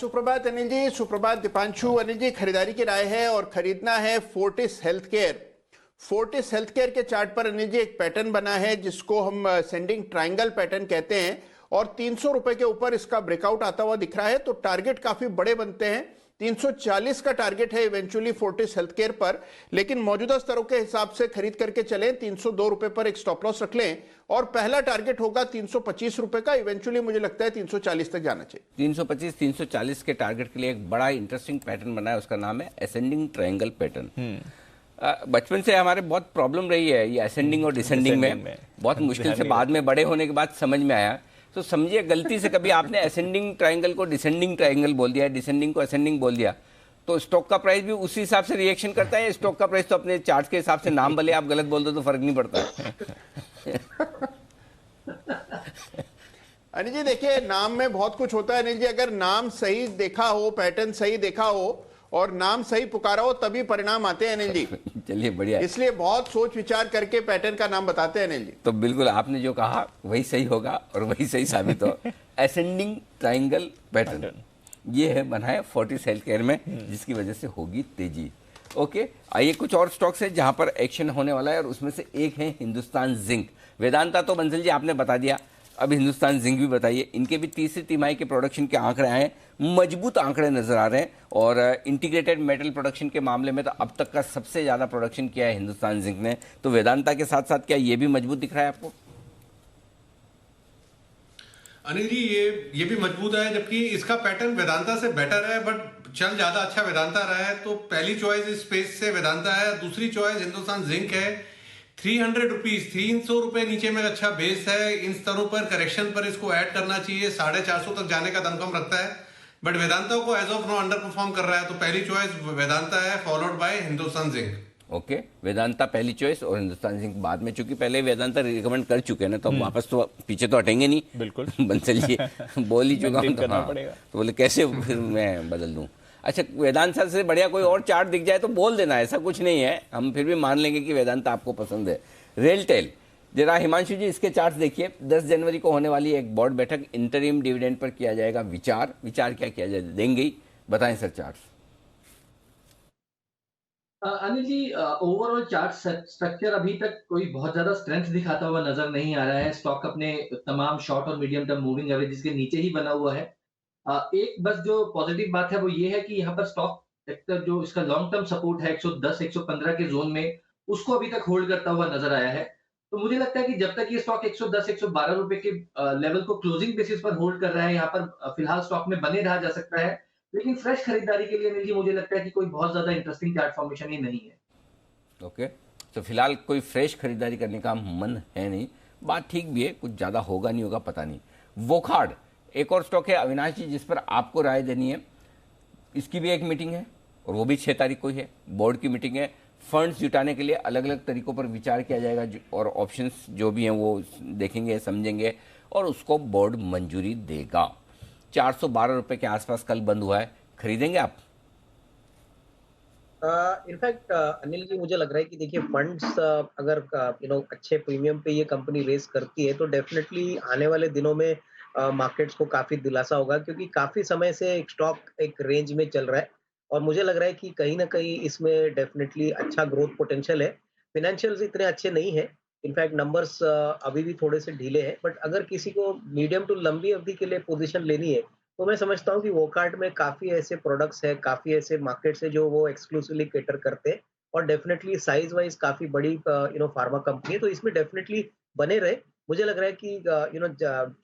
सुप्रभात अनिल जी, सुप्रभात दीपांशु। अनिल जी, खरीदारी की राय है और खरीदना है Fortis health care. Fortis health care के चार्ट पर अनिल जी एक पैटर्न बना है जिसको हम सेंडिंग ट्रायंगल पैटर्न कहते हैं और 300 रुपए के ऊपर इसका ब्रेकआउट आता हुआ दिख रहा है। तो टारगेट काफी बड़े बनते हैं। 340 का टारगेट है इवेंचुअली फोर्टिस हेल्थ केयर पर, लेकिन मौजूदा स्तरों के हिसाब से खरीद करके चलें। 302 रुपए पर एक स्टॉप लॉस रख लें और पहला टारगेट होगा 325 रुपए का। इवेंचुअली मुझे लगता है 340 तक जाना चाहिए। 325 340 के टारगेट के लिए एक बड़ा इंटरेस्टिंग पैटर्न बना है, उसका नाम है असेंडिंग ट्रायंगल पैटर्न। बचपन से हमारे बहुत प्रॉब्लम रही है ये असेंडिंग और डिसेंडिंग में। बहुत मुश्किल से बाद में बड़े होने के बाद समझ में आया। तो समझिए गलती से कभी आपने असेंडिंग ट्रायंगल को डिसेंडिंग ट्रायंगल बोल दिया, डिसेंडिंग को असेंडिंग बोल दिया, तो स्टॉक का प्राइस भी उसी हिसाब से रिएक्शन करता है। स्टॉक का प्राइस तो अपने चार्ट के हिसाब से, नाम भले आप गलत बोल दो तो फर्क नहीं पड़ता। अनिल जी देखिए, नाम में बहुत कुछ होता है अनिल जी। अगर नाम सही देखा हो, पैटर्न सही देखा हो और नाम सही पुकारा हो तभी परिणाम आते हैं अनिल जी। चलिए बढ़िया, इसलिए बहुत सोच विचार करके पैटर्न का नाम बताते हैं अनिल जी। तो बिल्कुल आपने जो कहा वही सही होगा और वही सही साबित हो। असेंडिंग ट्राइंगल पैटर्न ये है बना है फोर्टिस हेल्थ केयर में, जिसकी वजह से होगी तेजी। ओके, आइए कुछ और स्टॉक्स है जहां पर एक्शन होने वाला है और उसमें से एक है हिंदुस्तान जिंक। वेदांता तो बंसल जी आपने बता दिया, अब हिंदुस्तान जिंक भी बताइए। इनके भी तीसरी तिमाही के प्रोडक्शन के आंकड़े आए, मजबूत आंकड़े नजर आ रहे हैं और इंटीग्रेटेड मेटल प्रोडक्शन के मामले में तो अब तक का सबसे ज्यादा प्रोडक्शन किया है हिंदुस्तान जिंक ने। तो वेदांता के साथ साथ क्या ये भी मजबूत दिख रहा है आपको? अनिल जी ये भी मजबूत है, जबकि इसका पैटर्न वेदांता से बेटर है, बट चल ज्यादा अच्छा वेदांता रहा है। तो पहली चॉइस इस स्पेस से वेदांता है, दूसरी चॉइस हिंदुस्तान जिंक है। 300 रुपीज, 300 रुपए नीचे में अच्छा बेस है, इन स्तरों पर करेक्शन पर इसको ऐड करना चाहिए। 450 तक जाने का दमखम रखता है, बट वेदांता को as of now underperform कर रहा है। तो पहली चॉइस वेदांता है, followed by Hindustan zinc. Okay, Vedanta पहली चॉइस और हिंदुस्तान जिंक बाद में, चूंकि पहले वेदांता रिकमेंड कर चुके हैं ना, तो वापस तो पीछे तो हटेंगे नहीं। बिल्कुल बंसल जी बोल ही चुका हूं, तो हाँ, तो बोले कैसे फिर मैं बदल दूं। अच्छा, वेदांता से बढ़िया कोई और चार्ट दिख जाए तो बोल देना, ऐसा कुछ नहीं है, हम फिर भी मान लेंगे कि वेदांता आपको पसंद है। रेलटेल जरा हिमांशु जी इसके चार्ट देखिए। 10 जनवरी को होने वाली एक बोर्ड बैठक, इंटरिम डिविडेंड पर किया जाएगा विचार क्या किया जाए, देंगे ही, बताएं sir chart. Anil ji, overall chart structure अभी तक कोई बहुत ज्यादा स्ट्रेंथ दिखाता हुआ नजर नहीं आ रहा है। स्टॉक अपने तमाम शॉर्ट और मीडियम टर्म मूविंग एवरेज के नीचे ही बना हुआ है। एक बस जो पॉजिटिव बात है वो ये है कि यहाँ पर स्टॉक सेक्टर जो इसका लॉन्ग टर्म सपोर्ट है 110-115 के जोन में, उसको अभी तक होल्ड करता हुआ नजर आया है। तो मुझे लगता है कि जब तक ये स्टॉक 110-112 रुपए के लेवल को क्लोजिंग बेसिस पर होल्ड कर रहा है, यहाँ पर फिलहाल स्टॉक में बने रहा जा सकता है। लेकिन फ्रेश खरीदारी के लिए अनिल जी मुझे लगता है कि कोई बहुत ज्यादा इंटरेस्टिंग चार्ट फॉर्मेशन ही नहीं है। ओके, तो फिलहाल कोई फ्रेश खरीदारी करने का मन है नहीं, बात ठीक भी है, कुछ ज्यादा होगा नहीं होगा पता नहीं। वोखार्ड एक और स्टॉक है अविनाश जी, जिस पर आपको राय देनी है। इसकी भी एक मीटिंग है और वो भी 6 तारीख को ही है, बोर्ड की मीटिंग है। फंड्स जुटाने के लिए अलग अलग तरीकों पर विचार किया जाएगा और ऑप्शंस जो भी हैं वो देखेंगे समझेंगे और उसको बोर्ड मंजूरी देगा। 412 रुपए के आसपास कल बंद हुआ है, खरीदेंगे आप? इनफैक्ट अनिल जी मुझे लग रहा है कि देखिए फंड्स अगर अच्छे प्रीमियम पे ये कंपनी रेस करती है तो डेफिनेटली आने वाले दिनों में मार्केट्स को काफी दिलासा होगा, क्योंकि काफी समय से एक स्टॉक एक रेंज में चल रहा है और मुझे लग रहा है कि कहीं ना कहीं इसमें डेफिनेटली अच्छा ग्रोथ पोटेंशियल है। फिनेंशियल्स इतने अच्छे नहीं है, इनफैक्ट नंबर्स अभी भी थोड़े से ढीले हैं, बट अगर किसी को मीडियम टू लंबी अवधि के लिए पोजीशन लेनी है तो मैं समझता हूँ कि वोकार्ट में काफी ऐसे प्रोडक्ट्स है, काफी ऐसे मार्केट्स है जो वो एक्सक्लूसिवली केटर करते हैं और डेफिनेटली साइज वाइज काफी बड़ी फार्मा कंपनी है, तो इसमें डेफिनेटली बने रहे। मुझे लग रहा है कि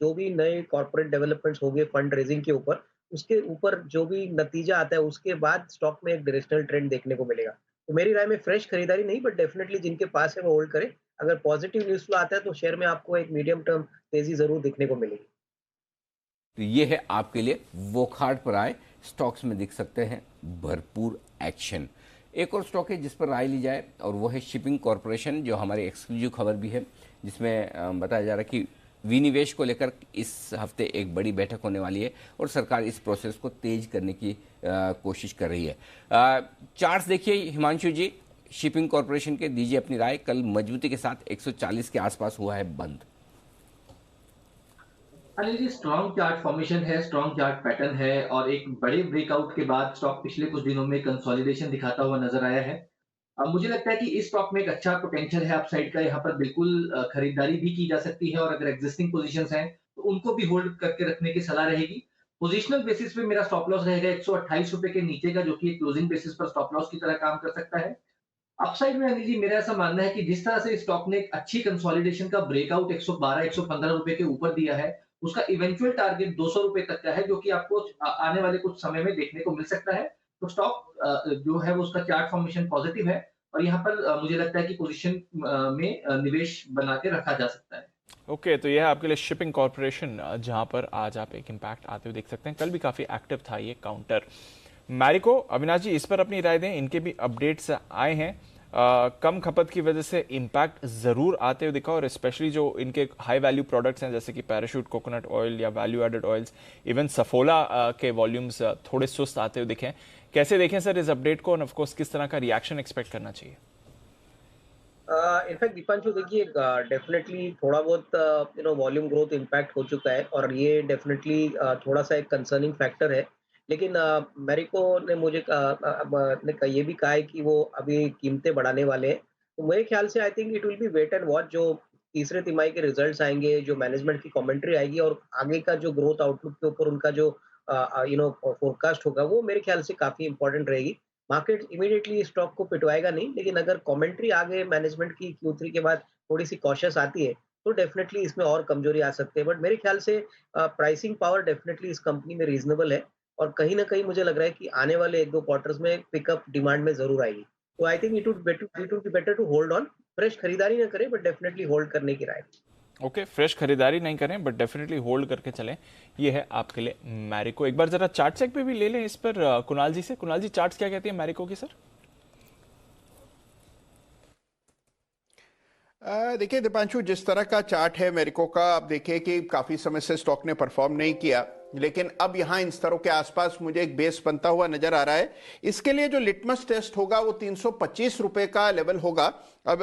जो भी नए कॉर्पोरेट डेवलपमेंट्स होंगे फंड रेजिंग के ऊपर, उसके ऊपर जो भी नतीजा आता है उसके बाद स्टॉक में एक डायरेक्शनल ट्रेंड देखने को मिलेगा। तो मेरी राय में फ्रेश खरीदारी नहीं, बट डेफिनेटली जिनके पास है वो होल्ड करें। अगर पॉजिटिव न्यूज फ्लो आता है तो शेयर में आपको एक मीडियम टर्म तेजी जरूर दिखने को मिलेगी। तो ये है आपके लिए वोखार्ड पर आए, स्टॉक्स में दिख सकते हैं भरपूर एक्शन। एक और स्टॉक है जिस पर राय ली जाए और वो है शिपिंग कॉरपोरेशन, जो हमारी एक्सक्लूसिव खबर भी है, जिसमें बताया जा रहा है कि विनिवेश को लेकर इस हफ्ते एक बड़ी बैठक होने वाली है और सरकार इस प्रोसेस को तेज करने की कोशिश कर रही है। चार्ट्स देखिए हिमांशु जी, शिपिंग कॉरपोरेशन के दीजिए अपनी राय। कल मजबूती के साथ 140 के आसपास हुआ है बंद। Anil ji, strong chart formation है, स्ट्रॉन्ग चार्ट पैटर्न है और एक बड़े ब्रेकआउट के बाद स्टॉक पिछले कुछ दिनों में कंसोलिडेशन दिखाता हुआ नजर आया है। अब मुझे लगता है कि इस स्टॉक में एक अच्छा पोटेंशियल है अपसाइड का, यहाँ पर बिल्कुल खरीदारी भी की जा सकती है और अगर एग्जिस्टिंग पोजीशंस हैं तो उनको भी होल्ड करके रखने की सलाह रहेगी। पोजिशनल बेसिस पे मेरा स्टॉप लॉस रहेगा 128 रुपए के नीचे का, जो कि एक क्लोजिंग बेसिस पर स्टॉप लॉस की तरह काम कर सकता है। अपसाइड में अनिल जी मेरा ऐसा मानना है कि जिस तरह से स्टॉक ने एक अच्छी कंसोलिडेशन का ब्रेकआउट 112-115 रुपए के ऊपर दिया है, उसका इवेंचुअल टारगेट 200 रुपए तक का है, जो कि आपको आने वाले कुछ समय में देखने को मिल सकता है। तो स्टॉक जो है वो उसका चार्ट फॉर्मेशन पॉजिटिव है और यहाँ पर मुझे लगता है कि पोजीशन में निवेश बना के रखा जा सकता है। ओके, तो यह है आपके लिए शिपिंग कॉर्पोरेशन, जहां पर आज आप एक इम्पैक्ट आते हुए देख सकते हैं। कल भी काफी एक्टिव था ये काउंटर। मैरिको, अविनाश जी इस पर अपनी राय दें, इनके भी अपडेट्स आए हैं। कम खपत की वजह से इम्पैक्ट ज़रूर आते हुए दिखा, और स्पेशली जो इनके हाई वैल्यू प्रोडक्ट्स हैं जैसे कि पैराशूट कोकोनट ऑयल या value added oils, even Saffola के वॉल्यूम्स थोड़े सुस्त आते हुए दिखे। कैसे देखें सर इस अपडेट को, और ऑफ कोर्स किस तरह का रिएक्शन एक्सपेक्ट करना चाहिए? इनफैक्ट दीपांशु देखिए, डेफिनेटली थोड़ा बहुत वॉल्यूम ग्रोथ इम्पैक्ट हो चुका है और ये डेफिनेटली थोड़ा सा एक कंसर्निंग फैक्टर है। लेकिन मैरिको ने ये भी कहा है कि वो अभी कीमतें बढ़ाने वाले हैं। तो मेरे ख्याल से I think it will be wait and watch. जो तीसरे तिमाही के रिजल्ट्स आएंगे, जो मैनेजमेंट की कमेंट्री आएगी और आगे का जो ग्रोथ आउटलुक के ऊपर उनका जो फोरकास्ट होगा, वो मेरे ख्याल से काफी इंपॉर्टेंट रहेगी। मार्केट इमीडिएटली स्टॉक को पिटवाएगा नहीं, लेकिन अगर कमेंट्री आगे मैनेजमेंट की Q3 के बाद थोड़ी सी कॉशियस आती है, तो डेफिनेटली इसमें और कमजोरी आ सकती है। बट मेरे ख्याल से प्राइसिंग पावर डेफिनेटली इस कंपनी में रीजनेबल है और कहीं ना कहीं मुझे लग रहा है कि आने वाले 1-2 क्वार्टर्स में पिकअप डिमांड में जरूर आएगी। तो I think it would be better to hold on. Fresh खरीदारी ना करें, बट डेफिनेटली होल्ड करने की राय। ओके, फ्रेश खरीदारी नहीं करें बट डेफिनेटली होल्ड करके चलें, ये है आपके लिए मैरिको। एक बार जरा चार्ट चेक पे भी ले लें इस पर कुणाल जी से। कुणाल जी, चार्ट्स क्या कहती है मैरिको की सर? देखिए दीपांशु, जिस तरह का चार्ट है मेरिको का, आप देखिए कि काफी समय से स्टॉक ने परफॉर्म नहीं किया, लेकिन अब यहाँ इन स्तरों के आसपास मुझे एक बेस बनता हुआ नजर आ रहा है। इसके लिए जो लिटमस टेस्ट होगा वो 325 रुपए का लेवल होगा। अब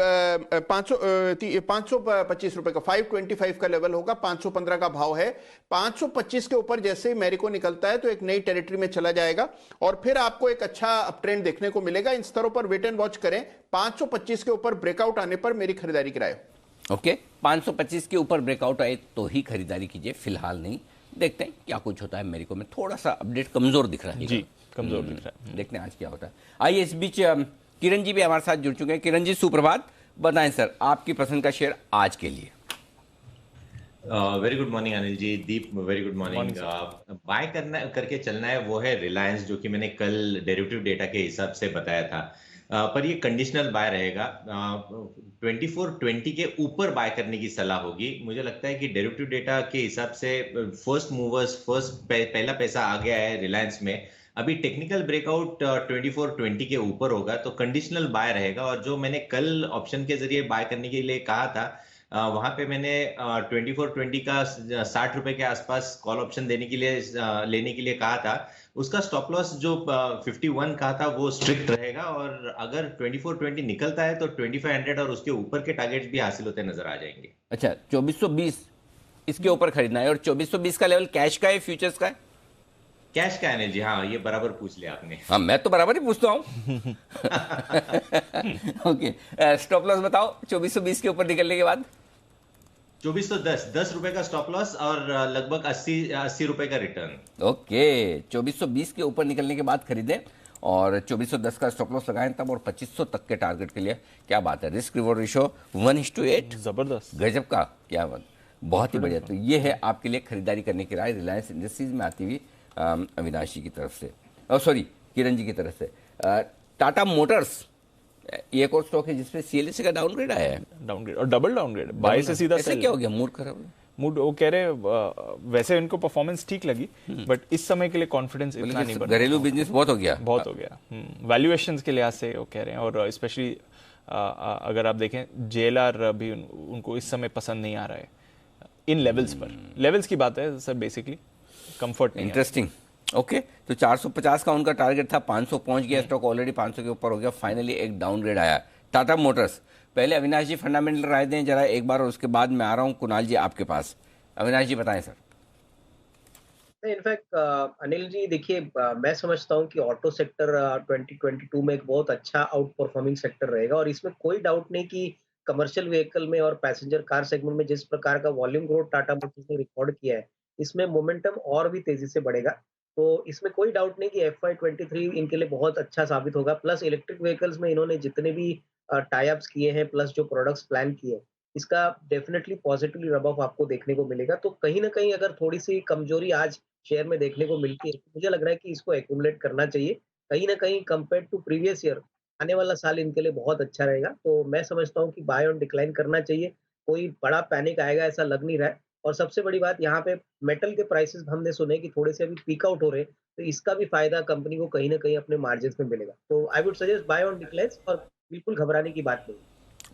525 रुपए का 525 का लेवल होगा, 515 का भाव है। 525 के ऊपर जैसे ही मेरिको निकलता है तो एक नई टेरिटरी में चला जाएगा और फिर आपको एक अच्छा अपट्रेंड देखने को मिलेगा। इन स्तरों पर वेट एंड वॉच करें। 525 के ऊपर ब्रेकआउट आने पर मेरी खरीदारी कराए। ओके, 525 के ऊपर ब्रेकआउट आए तो ही खरीदारी कीजिए, फिलहाल नहीं। देखते हैं क्या कुछ होता है। मेरिको में थोड़ा सा अपडेट कमजोर दिख रहा है जी, कमजोर दिख रहा है। देखते हैं आज क्या होता है। आइए, इस बीच किरण जी भी हमारे साथ जुड़ चुके हैं। किरण जी, सुप्रभात। बताएं सर, आपकी पसंद का शेयर आज के लिए। वेरी गुड मॉर्निंग अनिल जी। दीप, वेरी गुड मॉर्निंग। बाय करके चलना है वो है रिलायंस, जो कि मैंने कल डेरिवेटिव डेटा के हिसाब से बताया था। पर ये कंडीशनल बाय रहेगा। 2420 के ऊपर बाय करने की सलाह होगी। मुझे लगता है कि डेरिवेटिव डेटा के हिसाब से फर्स्ट मूवर्स, पहला पैसा आ गया है रिलायंस में। अभी टेक्निकल ब्रेकआउट 2420 के ऊपर होगा तो कंडीशनल बाय रहेगा। और जो मैंने कल ऑप्शन के जरिए बाय करने के लिए कहा था, वहां पे मैंने 2420 का 60 रुपए के आसपास कॉल ऑप्शन लेने के लिए कहा था। उसका स्टॉप लॉस जो 51 कहा था वो स्ट्रिक्ट रहेगा। और अगर 2420 निकलता है तो 2500 और उसके ऊपर के टारगेट्स भी हासिल होते नजर आ जाएंगे। अच्छा, 2420 इसके ऊपर खरीदना है। और 2420 का लेवल कैश का है, फ्यूचर्स का है? कैश का है जी। हाँ, ये बराबर पूछ लिया आपने। हाँ, मैं तो बराबर ही पूछता हूँ। ओके, स्टॉप लॉस बताओ 2420 के ऊपर निकलने के बाद। 2410 रुपए का स्टॉप लॉस और लगभग 80 रुपए का रिटर्न। ओके, 2420 के ऊपर निकलने के बाद खरीदें और 2410 का स्टॉप लॉस लगाएं तब, और 2500 तक के टारगेट के लिए। क्या बात है, रिस्क रिवॉर्ड रेशो 1:8, जबरदस्त, गजब का। क्या बात, बहुत ही बढ़िया। तो ये है आपके लिए खरीदारी करने की राय रिलायंस इंडस्ट्रीज में आती हुई अविनाश जी की तरफ से, सॉरी किरण जी की तरफ से। टाटा मोटर्स ये एक और स्टॉक है जिसपे सीएलएसए का डाउनग्रेड आया है। डाउनग्रेड और डबल डाउनग्रेड, बाय से सीधा ऐसा क्या हो गया, मूड खराब? मूड, वो कह रहे वैसे इनको परफॉर्मेंस ठीक लगी बट इस समय के लिए कॉन्फिडेंस इतना नहीं बना। घरेलू बिजनेस बहुत हो गया, बहुत हो गया वैल्यूएशंस के लिहाज से वो कह रहे हैं। और स्पेशली अगर आप देखें जेएलआर भी उनको इस समय पसंद नहीं आ रहा है इन लेवल्स पर। लेवल्स की बात है सर, बेसिकली कंफर्ट नहीं। इंटरेस्टिंग। ओके, तो 450 का उनका टारगेट था, 500 पहुंच गया, स्टॉक ऑलरेडी 500 के ऊपर हो गया। फाइनली एक डाउनग्रेड आया टाटा मोटर्स। पहले अविनाश जी फंडामेंटल राय दें जरा एक बार, और उसके बाद मैं आ रहा हूं कुणाल जी आपके पास। अविनाश जी बताएं सर। इनफैक्ट अनिल जी देखिए, मैं समझता हूं कि ऑटो सेक्टर 2022 में एक बहुत अच्छा आउट परफॉर्मिंग सेक्टर रहेगा और इसमें कोई डाउट नहीं कि कमर्शियल व्हीकल में और पैसेंजर कार सेगमेंट में जिस प्रकार का वॉल्यूम ग्रोथ टाटा मोटर्स ने रिकॉर्ड किया है, इसमें मोमेंटम और भी तेजी से बढ़ेगा। तो इसमें कोई डाउट नहीं कि FY23 इनके लिए बहुत अच्छा साबित होगा। प्लस इलेक्ट्रिक व्हीकल्स में इन्होंने जितने भी टाई अप्स किए हैं, प्लस जो प्रोडक्ट्स प्लान किए हैं, इसका डेफिनेटली पॉजिटिवली रब ऑफ आपको देखने को मिलेगा। तो कहीं ना कहीं अगर थोड़ी सी कमजोरी आज शेयर में देखने को मिलती है, तो मुझे लग रहा है कि इसको एक्यूमुलेट करना चाहिए। कहीं ना कहीं कंपेयर टू प्रीवियस ईयर आने वाला साल इनके लिए बहुत अच्छा रहेगा। तो मैं समझता हूँ कि बाय ऑन डिक्लाइन करना चाहिए। कोई बड़ा पैनिक आएगा ऐसा लग नहीं रहा है। और सबसे बड़ी बात यहाँ पे मेटल के प्राइसेस हमने सुने कि थोड़े से अभी पीक आउट हो रहे हैं, तो इसका भी फायदा कंपनी को कहीं ना कहीं अपने मार्जिन में मिलेगा। तो I would suggest buy on decline और बिल्कुल घबराने की बात नहीं।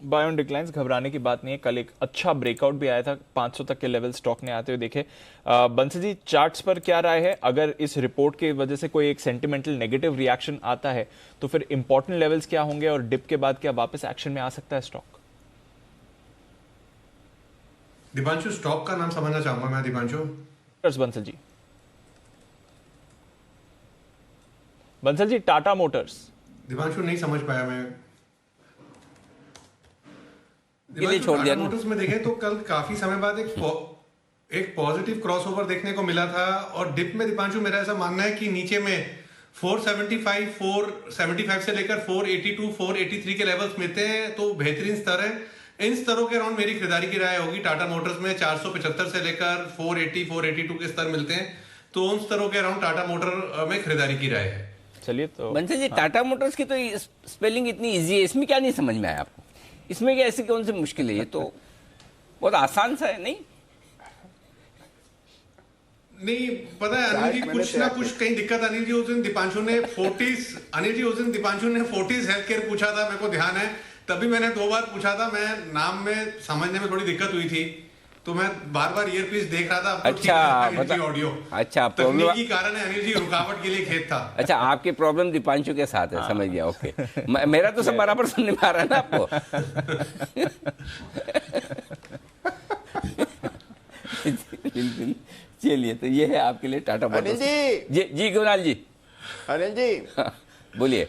बाय ऑन डिक्लाइंस घबराने की बात नहीं है। कल एक अच्छा ब्रेकआउट भी आया था, 500 तक के लेवल स्टॉक ने आते हुए देखे। बंसी जी, चार्ट्स पर क्या राय है? अगर इस रिपोर्ट की वजह से कोई एक सेंटिमेंटल नेगेटिव रिएक्शन आता है तो फिर इंपॉर्टेंट लेवल्स क्या होंगे और डिप के बाद क्या वापस एक्शन में आ सकता है स्टॉक? दीपांशु, स्टॉक का नाम समझना चाहूंगा मैं। दीपांशु बंसल जी, बंसल जी, टाटा मोटर्स। दीपांशु नहीं समझ पाया मैं। छोड़ दिया टाटा मोटर्स में देखें तो कल काफी समय बाद एक पॉजिटिव क्रॉसओवर देखने को मिला था, और डिप में दीपांशु मेरा ऐसा मानना है कि नीचे में 475 475 से लेकर 482 483 के लेवल्स मिलते हैं, तो बेहतरीन स्तर है। इन स्तरों के अराउंड मेरी खरीदारी की राय होगी। टाटा मोटर्स में 475 से लेकर 480 482 के स्तर मिलते हैं, तो उन स्तरों के अराउंड टाटा मोटर में खरीदारी की राय है। चलिए, तो बंसल जी, टाटा मोटर्स की तो स्पेलिंग इतनी इजी है, इसमें क्या नहीं समझ में आया आपको? इसमें क्या ऐसी कौन सी मुश्किल है? ये तो बहुत आसान सा है। नहीं पता है अनिल जी, कुछ ना कुछ कहीं दिक्कत। अनिल जी, उस दिन दीपांशु ने फोर्टिस हेल्थ केयर पूछा था, मेरे को ध्यान है। तभी मैंने 2 बार पूछा था, मैं नाम में समझने में थोड़ी दिक्कत हुई थी, तो मैं बार ईयरपीस देख रहा था। अच्छा, ऑडियो अच्छा, तकनीकी कारण है अनिल जी, रुकावट के लिए खेत था। अच्छा, आपकी प्रॉब्लम दीपांशु के साथ है, समझ गया। ओके, मेरा तो सब बराबर सुनने में आ रहा है ना आपको। चलिए, तो ये है आपके लिए टाटा मोटर्स। जी गुनाल जी। अनिल जी, बोलिए।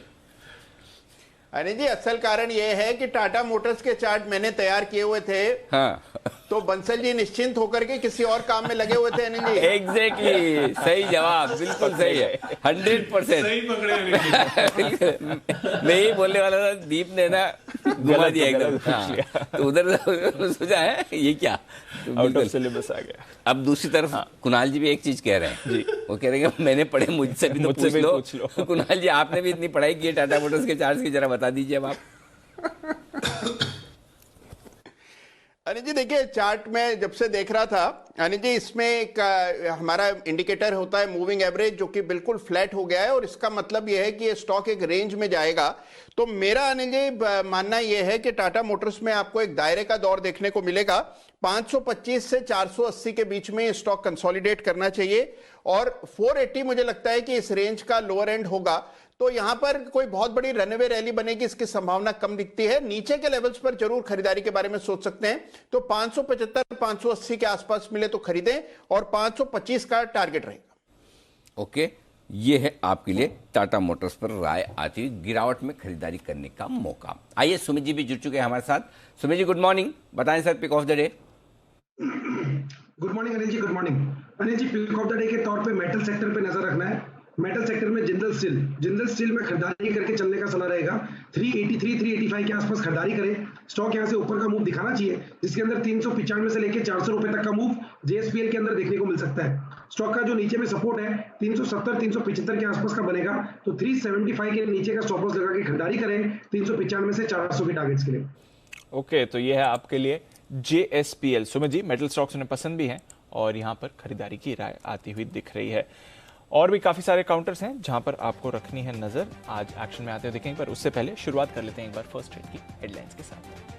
अनिल जी, असल कारण यह है कि टाटा मोटर्स के चार्ट मैंने तैयार किए हुए थे। हाँ, तो बंसल जी निश्चिंत होकर के किसी और काम में लगे हुए थे। अनिल जी, एग्जैक्टली, सही जवाब, बिल्कुल सही है, 100% सही पकड़े अनिल जी। मैं ही बोलने वाला था, दीप ने ना घुमा दिया एकदम। हाँ, तो उधर सोचा है ये क्या, आउट ऑफ सिलेबस आ गया। अब दूसरी तरफ कुणाल जी भी एक चीज कह रहे हैं जी, वो कह रहे हैं कि मैंने पढ़े, मुझसे भी तो पूछ लो। तो कुणाल जी, आपने भी इतनी पढ़ाई की है टाटा मोटर्स के चार्ट्स की, जरा बता दीजिए अब आप। अनिल जी देखिए, चार्ट में जब से देख रहा था अनिल जी, इसमें एक हमारा इंडिकेटर होता है मूविंग एवरेज, जो कि बिल्कुल फ्लैट हो गया है, और इसका मतलब यह है कि ये स्टॉक एक रेंज में जाएगा। तो मेरा अनिल जी मानना यह है कि टाटा मोटर्स में आपको एक दायरे का दौर देखने को मिलेगा। 525 से 480 के बीच में स्टॉक कंसोलिडेट करना चाहिए, और 480 मुझे लगता है कि इस रेंज का लोअर एंड होगा। तो यहां पर कोई बहुत बड़ी रनअवे रैली बनेगी, इसकी संभावना कम दिखती है। नीचे के लेवल्स पर जरूर खरीदारी के बारे में सोच सकते हैं। तो 575 580 के आसपास मिले तो खरीदें, और 525 का टारगेट रहेगा। ओके, ये है आपके लिए टाटा मोटर्स पर राय आती हुई गिरावट में खरीदारी करने का मौका। आइए, सुमित जी भी जुड़ चुके हैं हमारे साथ। सुमित जी, गुड मॉर्निंग, बताएं sir pick of the day. Good morning Anil ji, good morning. Anil ji, pick of the day के तौर पे मेटल सेक्टर पे नजर रखना है। मेटल सेक्टर में जिंदल स्टील में खरीदारी करके चलने का सलाह रहेगा। 383 385 के आसपास खरीदारी करें। स्टॉक यहां से ऊपर का मूव दिखाना चाहिए, जिसके अंदर 395 से लेकर 400 रुपए तक का मूव जेएसपीएल के अंदर देखने को मिल सकता है। स्टॉक का जो नीचे में सपोर्ट है 370 375 के आसपास का बनेगा, तो 375 के नीचे का स्टॉप लॉस लगा के खरीदारी करें 395 से 400 के टारगेट्स के लिए। ओके, तो ये है आपके लिए JSPL. Sumit ji, metal stocks उन्हें पसंद भी हैं और यहां पर खरीदारी की राय आती हुई दिख रही है। और भी काफी सारे काउंटर्स हैं जहां पर आपको रखनी है नजर। आज एक्शन में आते हुए देखेंगे, पर उससे पहले शुरुआत कर लेते हैं एक बार फर्स्ट ट्रेड की हेडलाइंस के साथ।